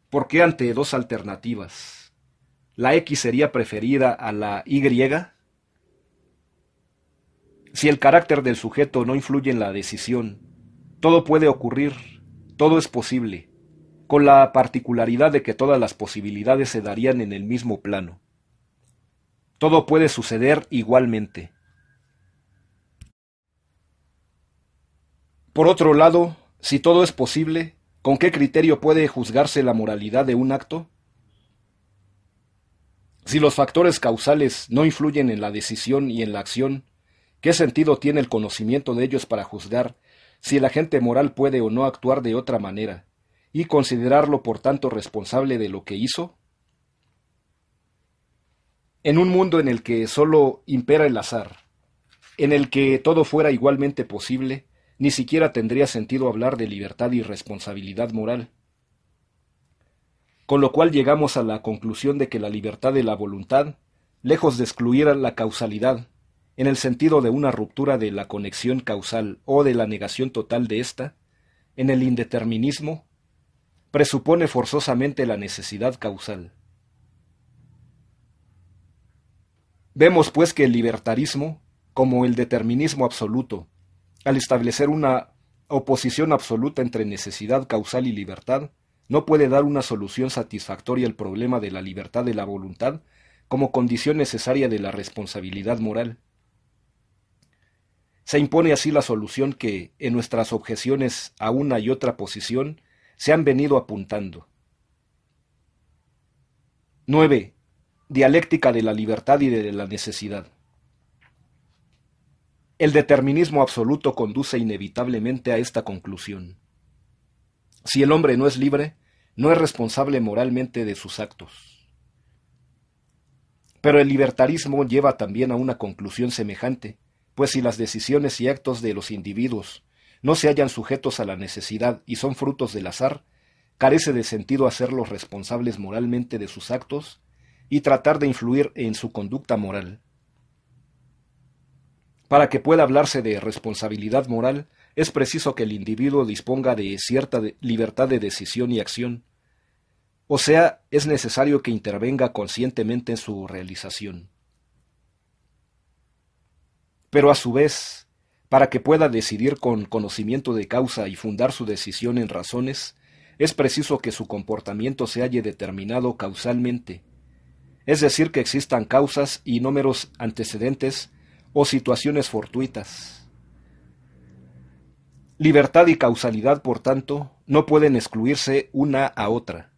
¿Por qué ante dos alternativas, la X sería preferida a la Y? Si el carácter del sujeto no influye en la decisión, todo puede ocurrir, todo es posible, con la particularidad de que todas las posibilidades se darían en el mismo plano. Todo puede suceder igualmente. Por otro lado, si todo es posible, ¿con qué criterio puede juzgarse la moralidad de un acto? Si los factores causales no influyen en la decisión y en la acción, ¿qué sentido tiene el conocimiento de ellos para juzgar si el agente moral puede o no actuar de otra manera, y considerarlo por tanto responsable de lo que hizo? En un mundo en el que solo impera el azar, en el que todo fuera igualmente posible, ni siquiera tendría sentido hablar de libertad y responsabilidad moral. Con lo cual llegamos a la conclusión de que la libertad de la voluntad, lejos de excluir la causalidad, en el sentido de una ruptura de la conexión causal o de la negación total de ésta, en el indeterminismo, presupone forzosamente la necesidad causal. Vemos pues que el libertarismo, como el determinismo absoluto, al establecer una oposición absoluta entre necesidad causal y libertad, no puede dar una solución satisfactoria al problema de la libertad de la voluntad como condición necesaria de la responsabilidad moral. Se impone así la solución que, en nuestras objeciones a una y otra posición, se han venido apuntando. 9. Dialéctica de la libertad y de la necesidad. El determinismo absoluto conduce inevitablemente a esta conclusión. Si el hombre no es libre, no es responsable moralmente de sus actos. Pero el libertarismo lleva también a una conclusión semejante, pues si las decisiones y actos de los individuos no se hallan sujetos a la necesidad y son frutos del azar, carece de sentido hacerlos responsables moralmente de sus actos y tratar de influir en su conducta moral. Para que pueda hablarse de responsabilidad moral, es preciso que el individuo disponga de cierta libertad de decisión y acción, o sea, es necesario que intervenga conscientemente en su realización. Pero a su vez, para que pueda decidir con conocimiento de causa y fundar su decisión en razones, es preciso que su comportamiento se halle determinado causalmente, es decir, que existan causas y no meros antecedentes o situaciones fortuitas. Libertad y causalidad, por tanto, no pueden excluirse una a otra.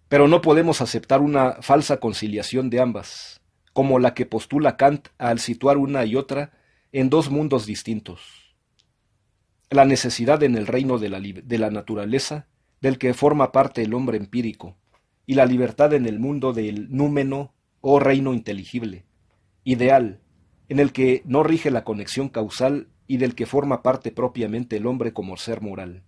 Pero no podemos aceptar una falsa conciliación de ambas, como la que postula Kant al situar una y otra en dos mundos distintos. La necesidad en el reino de la naturaleza, del que forma parte el hombre empírico, y la libertad en el mundo del númeno o reino inteligible, ideal, en el que no rige la conexión causal y del que forma parte propiamente el hombre como ser moral.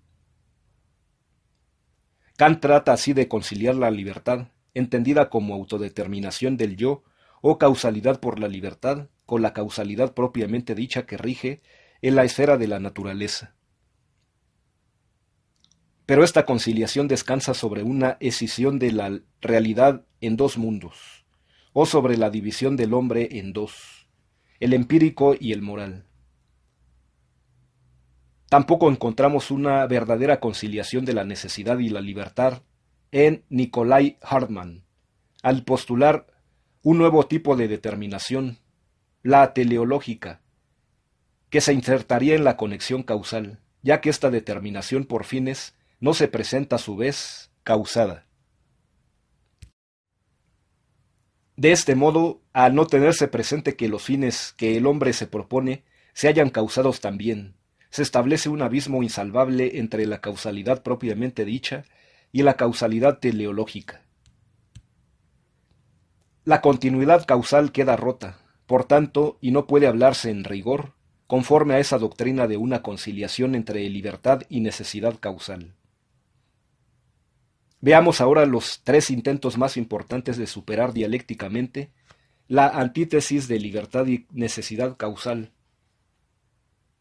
Kant trata así de conciliar la libertad, entendida como autodeterminación del yo o causalidad por la libertad, con la causalidad propiamente dicha que rige en la esfera de la naturaleza. Pero esta conciliación descansa sobre una escisión de la realidad en dos mundos, o sobre la división del hombre en dos, el empírico y el moral. Tampoco encontramos una verdadera conciliación de la necesidad y la libertad en Nikolai Hartmann, al postular un nuevo tipo de determinación, la teleológica, que se insertaría en la conexión causal, ya que esta determinación por fines no se presenta a su vez causada. De este modo, al no tenerse presente que los fines que el hombre se propone se hayan causados también, se establece un abismo insalvable entre la causalidad propiamente dicha y la causalidad teleológica. La continuidad causal queda rota, por tanto, y no puede hablarse en rigor, conforme a esa doctrina de una conciliación entre libertad y necesidad causal. Veamos ahora los tres intentos más importantes de superar dialécticamente la antítesis de libertad y necesidad causal.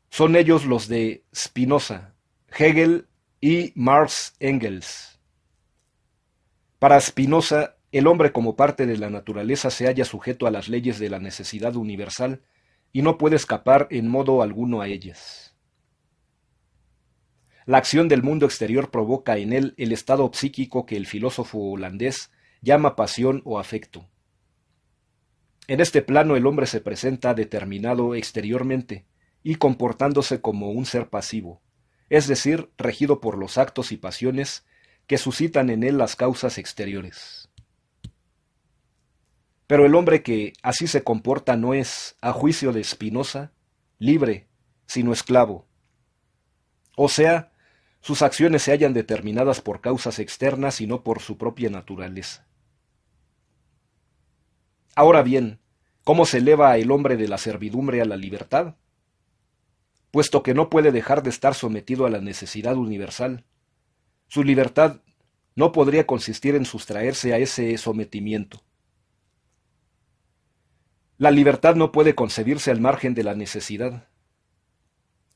Son ellos los de Spinoza, Hegel y Marx Engels. Para Spinoza, el hombre como parte de la naturaleza se halla sujeto a las leyes de la necesidad universal y no puede escapar en modo alguno a ellas. La acción del mundo exterior provoca en él el estado psíquico que el filósofo holandés llama pasión o afecto. En este plano el hombre se presenta determinado exteriormente y comportándose como un ser pasivo, es decir, regido por los actos y pasiones que suscitan en él las causas exteriores. Pero el hombre que así se comporta no es, a juicio de Spinoza, libre, sino esclavo. O sea, sus acciones se hallan determinadas por causas externas y no por su propia naturaleza. Ahora bien, ¿cómo se eleva el hombre de la servidumbre a la libertad? Puesto que no puede dejar de estar sometido a la necesidad universal, su libertad no podría consistir en sustraerse a ese sometimiento. La libertad no puede concebirse al margen de la necesidad.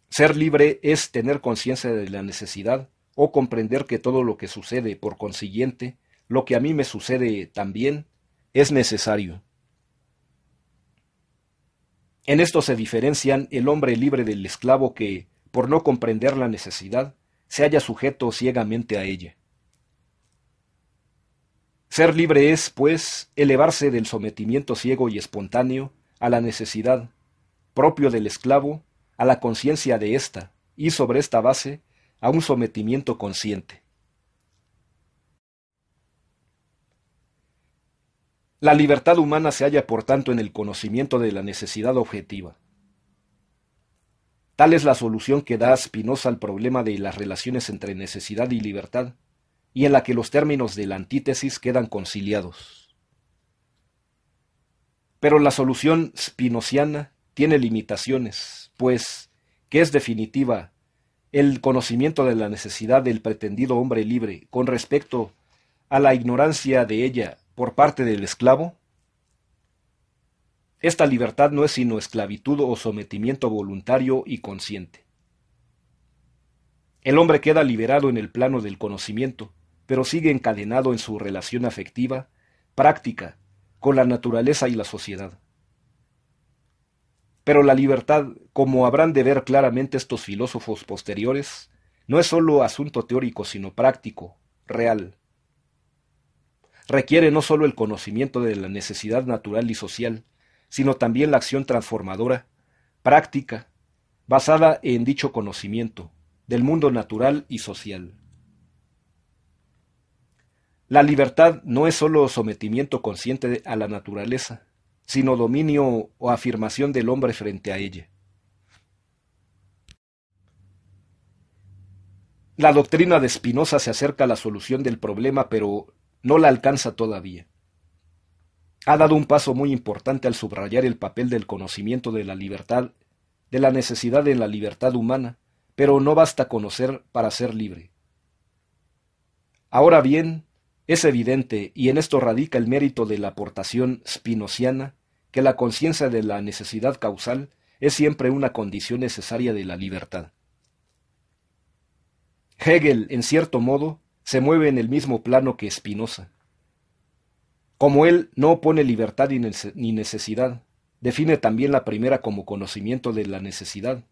Ser libre es tener conciencia de la necesidad o comprender que todo lo que sucede, por consiguiente, lo que a mí me sucede también, es necesario. En esto se diferencian el hombre libre del esclavo que, por no comprender la necesidad, se halla sujeto ciegamente a ella. Ser libre es, pues, elevarse del sometimiento ciego y espontáneo a la necesidad, propio del esclavo, a la conciencia de ésta, y sobre esta base, a un sometimiento consciente. La libertad humana se halla, por tanto, en el conocimiento de la necesidad objetiva. Tal es la solución que da Spinoza al problema de las relaciones entre necesidad y libertad, y en la que los términos de la antítesis quedan conciliados. Pero la solución spinociana tiene limitaciones, pues, que es definitiva, el conocimiento de la necesidad del pretendido hombre libre con respecto a la ignorancia de ella por parte del esclavo. Esta libertad no es sino esclavitud o sometimiento voluntario y consciente. El hombre queda liberado en el plano del conocimiento, pero sigue encadenado en su relación afectiva, práctica, con la naturaleza y la sociedad. Pero la libertad, como habrán de ver claramente estos filósofos posteriores, no es sólo asunto teórico, sino práctico, real. Requiere no sólo el conocimiento de la necesidad natural y social, sino también la acción transformadora, práctica, basada en dicho conocimiento, del mundo natural y social. La libertad no es sólo sometimiento consciente a la naturaleza, sino dominio o afirmación del hombre frente a ella. La doctrina de Spinoza se acerca a la solución del problema, pero no la alcanza todavía. Ha dado un paso muy importante al subrayar el papel del conocimiento de la libertad, de la necesidad de la libertad humana, pero no basta conocer para ser libre. Ahora bien, es evidente, y en esto radica el mérito de la aportación spinociana, que la conciencia de la necesidad causal es siempre una condición necesaria de la libertad. Hegel, en cierto modo, se mueve en el mismo plano que Spinoza. Como él no opone libertad ni necesidad, define también la primera como conocimiento de la necesidad.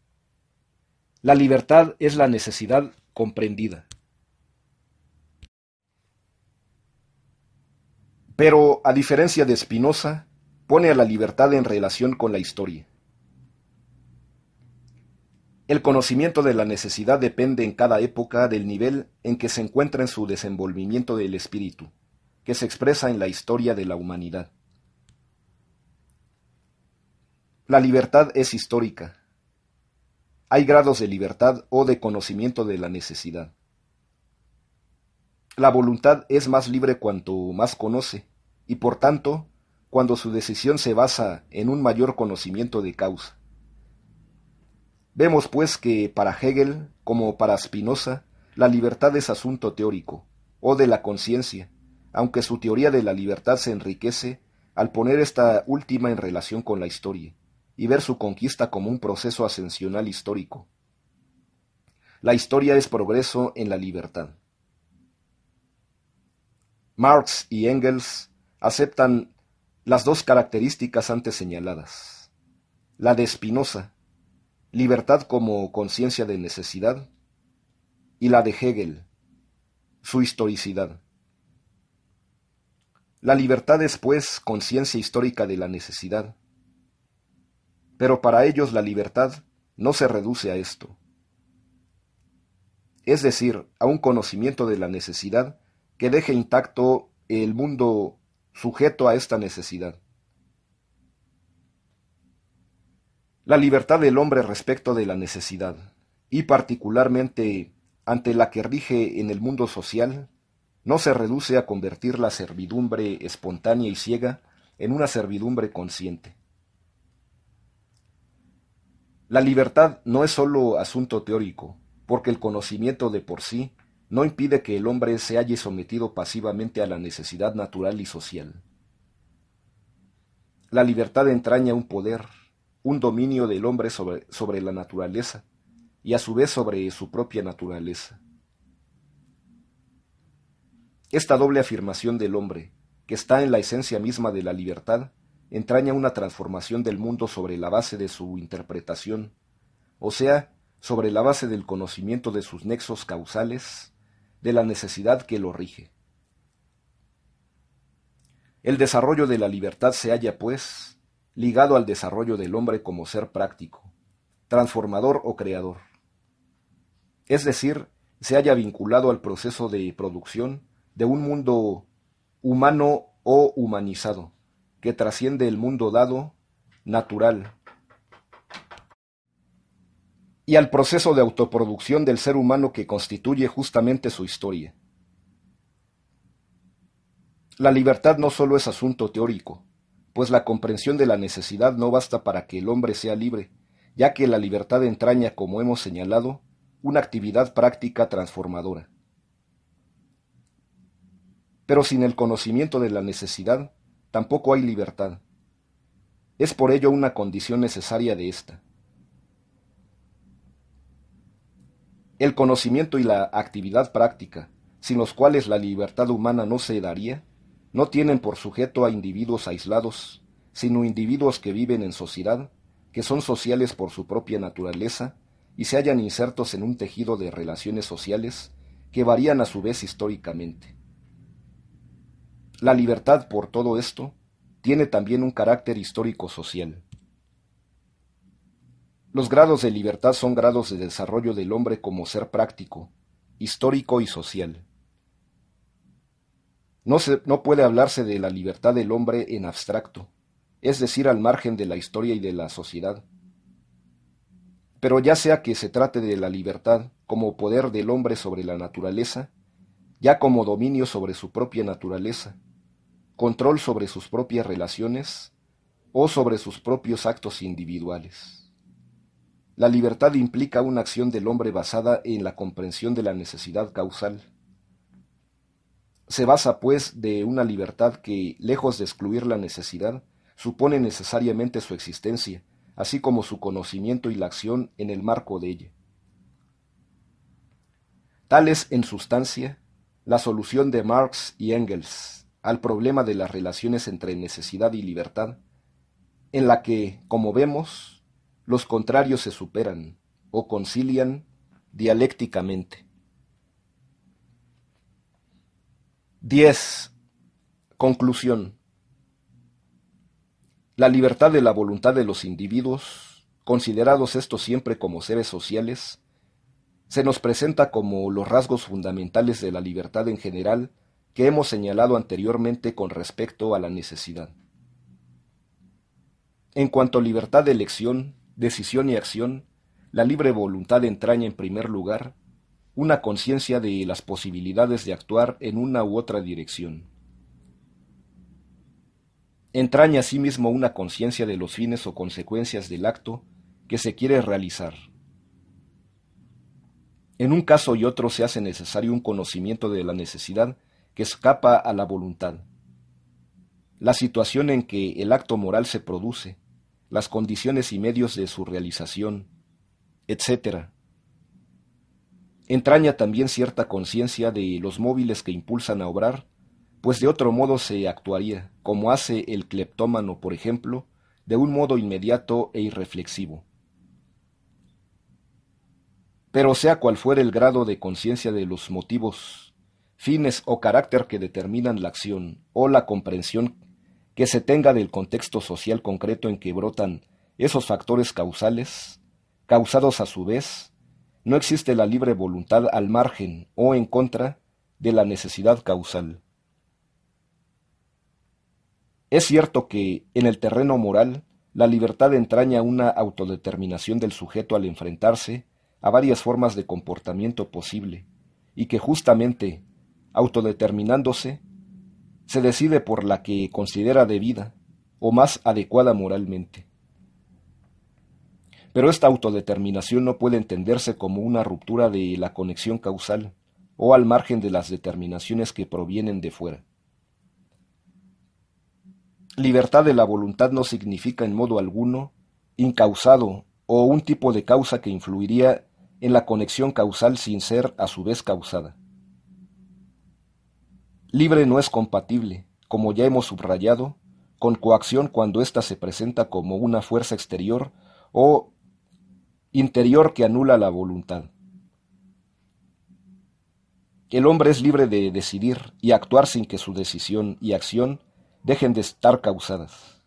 La libertad es la necesidad comprendida. Pero, a diferencia de Spinoza, pone a la libertad en relación con la historia. El conocimiento de la necesidad depende en cada época del nivel en que se encuentra en su desenvolvimiento del espíritu, que se expresa en la historia de la humanidad. La libertad es histórica. Hay grados de libertad o de conocimiento de la necesidad. La voluntad es más libre cuanto más conoce, y por tanto, cuando su decisión se basa en un mayor conocimiento de causa. Vemos pues que para Hegel, como para Spinoza, la libertad es asunto teórico, o de la conciencia, aunque su teoría de la libertad se enriquece al poner esta última en relación con la historia, y ver su conquista como un proceso ascensional histórico. La historia es progreso en la libertad. Marx y Engels aceptan las dos características antes señaladas. La de Spinoza, libertad como conciencia de necesidad, y la de Hegel, su historicidad. La libertad es, pues, conciencia histórica de la necesidad. Pero para ellos la libertad no se reduce a esto. Es decir, a un conocimiento de la necesidad que deje intacto el mundo sujeto a esta necesidad. La libertad del hombre respecto de la necesidad, y particularmente ante la que rige en el mundo social, no se reduce a convertir la servidumbre espontánea y ciega en una servidumbre consciente. La libertad no es sólo asunto teórico, porque el conocimiento de por sí no impide que el hombre se halle sometido pasivamente a la necesidad natural y social. La libertad entraña un poder, un dominio del hombre sobre la naturaleza, y a su vez sobre su propia naturaleza. Esta doble afirmación del hombre, que está en la esencia misma de la libertad, entraña una transformación del mundo sobre la base de su interpretación, o sea, sobre la base del conocimiento de sus nexos causales, de la necesidad que lo rige. El desarrollo de la libertad se halla, pues, ligado al desarrollo del hombre como ser práctico, transformador o creador. Es decir, se halla vinculado al proceso de producción de un mundo humano o humanizado, que trasciende el mundo dado, natural, y al proceso de autoproducción del ser humano que constituye justamente su historia. La libertad no solo es asunto teórico, pues la comprensión de la necesidad no basta para que el hombre sea libre, ya que la libertad entraña, como hemos señalado, una actividad práctica transformadora. Pero sin el conocimiento de la necesidad, tampoco hay libertad. Es por ello una condición necesaria de ésta. El conocimiento y la actividad práctica, sin los cuales la libertad humana no se daría, no tienen por sujeto a individuos aislados, sino individuos que viven en sociedad, que son sociales por su propia naturaleza y se hallan insertos en un tejido de relaciones sociales que varían a su vez históricamente. La libertad, por todo esto, tiene también un carácter histórico-social. Los grados de libertad son grados de desarrollo del hombre como ser práctico, histórico y social. No puede hablarse de la libertad del hombre en abstracto, es decir, al margen de la historia y de la sociedad. Pero ya sea que se trate de la libertad como poder del hombre sobre la naturaleza, ya como dominio sobre su propia naturaleza, control sobre sus propias relaciones o sobre sus propios actos individuales. La libertad implica una acción del hombre basada en la comprensión de la necesidad causal. Se basa, pues, de una libertad que, lejos de excluir la necesidad, supone necesariamente su existencia, así como su conocimiento y la acción en el marco de ella. Tal es, en sustancia, la solución de Marx y Engels al problema de las relaciones entre necesidad y libertad, en la que, como vemos, los contrarios se superan o concilian dialécticamente. 10. Conclusión. La libertad de la voluntad de los individuos, considerados estos siempre como seres sociales, se nos presenta como los rasgos fundamentales de la libertad en general que hemos señalado anteriormente con respecto a la necesidad. En cuanto a libertad de elección, decisión y acción, la libre voluntad entraña en primer lugar una conciencia de las posibilidades de actuar en una u otra dirección. Entraña asimismo una conciencia de los fines o consecuencias del acto que se quiere realizar. En un caso y otro se hace necesario un conocimiento de la necesidad que escapa a la voluntad. La situación en que el acto moral se produce, las condiciones y medios de su realización, etc. Entraña también cierta conciencia de los móviles que impulsan a obrar, pues de otro modo se actuaría, como hace el cleptómano, por ejemplo, de un modo inmediato e irreflexivo. Pero sea cual fuere el grado de conciencia de los motivos, fines o carácter que determinan la acción o la comprensión que se tenga del contexto social concreto en que brotan esos factores causales, causados a su vez, no existe la libre voluntad al margen o en contra de la necesidad causal. Es cierto que, en el terreno moral, la libertad entraña una autodeterminación del sujeto al enfrentarse a varias formas de comportamiento posible, y que justamente, autodeterminándose, se decide por la que considera debida o más adecuada moralmente. Pero esta autodeterminación no puede entenderse como una ruptura de la conexión causal o al margen de las determinaciones que provienen de fuera. Libertad de la voluntad no significa en modo alguno incausado o un tipo de causa que influiría en la conexión causal sin ser a su vez causada. Libre no es compatible, como ya hemos subrayado, con coacción cuando ésta se presenta como una fuerza exterior o interior que anula la voluntad. El hombre es libre de decidir y actuar sin que su decisión y acción dejen de estar causadas.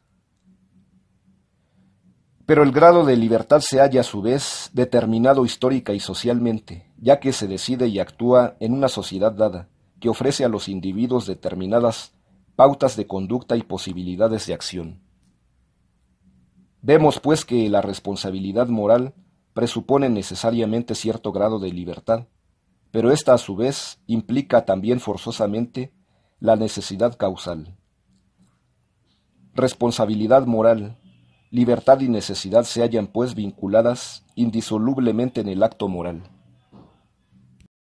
Pero el grado de libertad se halla a su vez determinado histórica y socialmente, ya que se decide y actúa en una sociedad dada, que ofrece a los individuos determinadas pautas de conducta y posibilidades de acción. Vemos, pues, que la responsabilidad moral presupone necesariamente cierto grado de libertad, pero ésta a su vez implica también forzosamente la necesidad causal. Responsabilidad moral, libertad y necesidad se hallan pues vinculadas indisolublemente en el acto moral.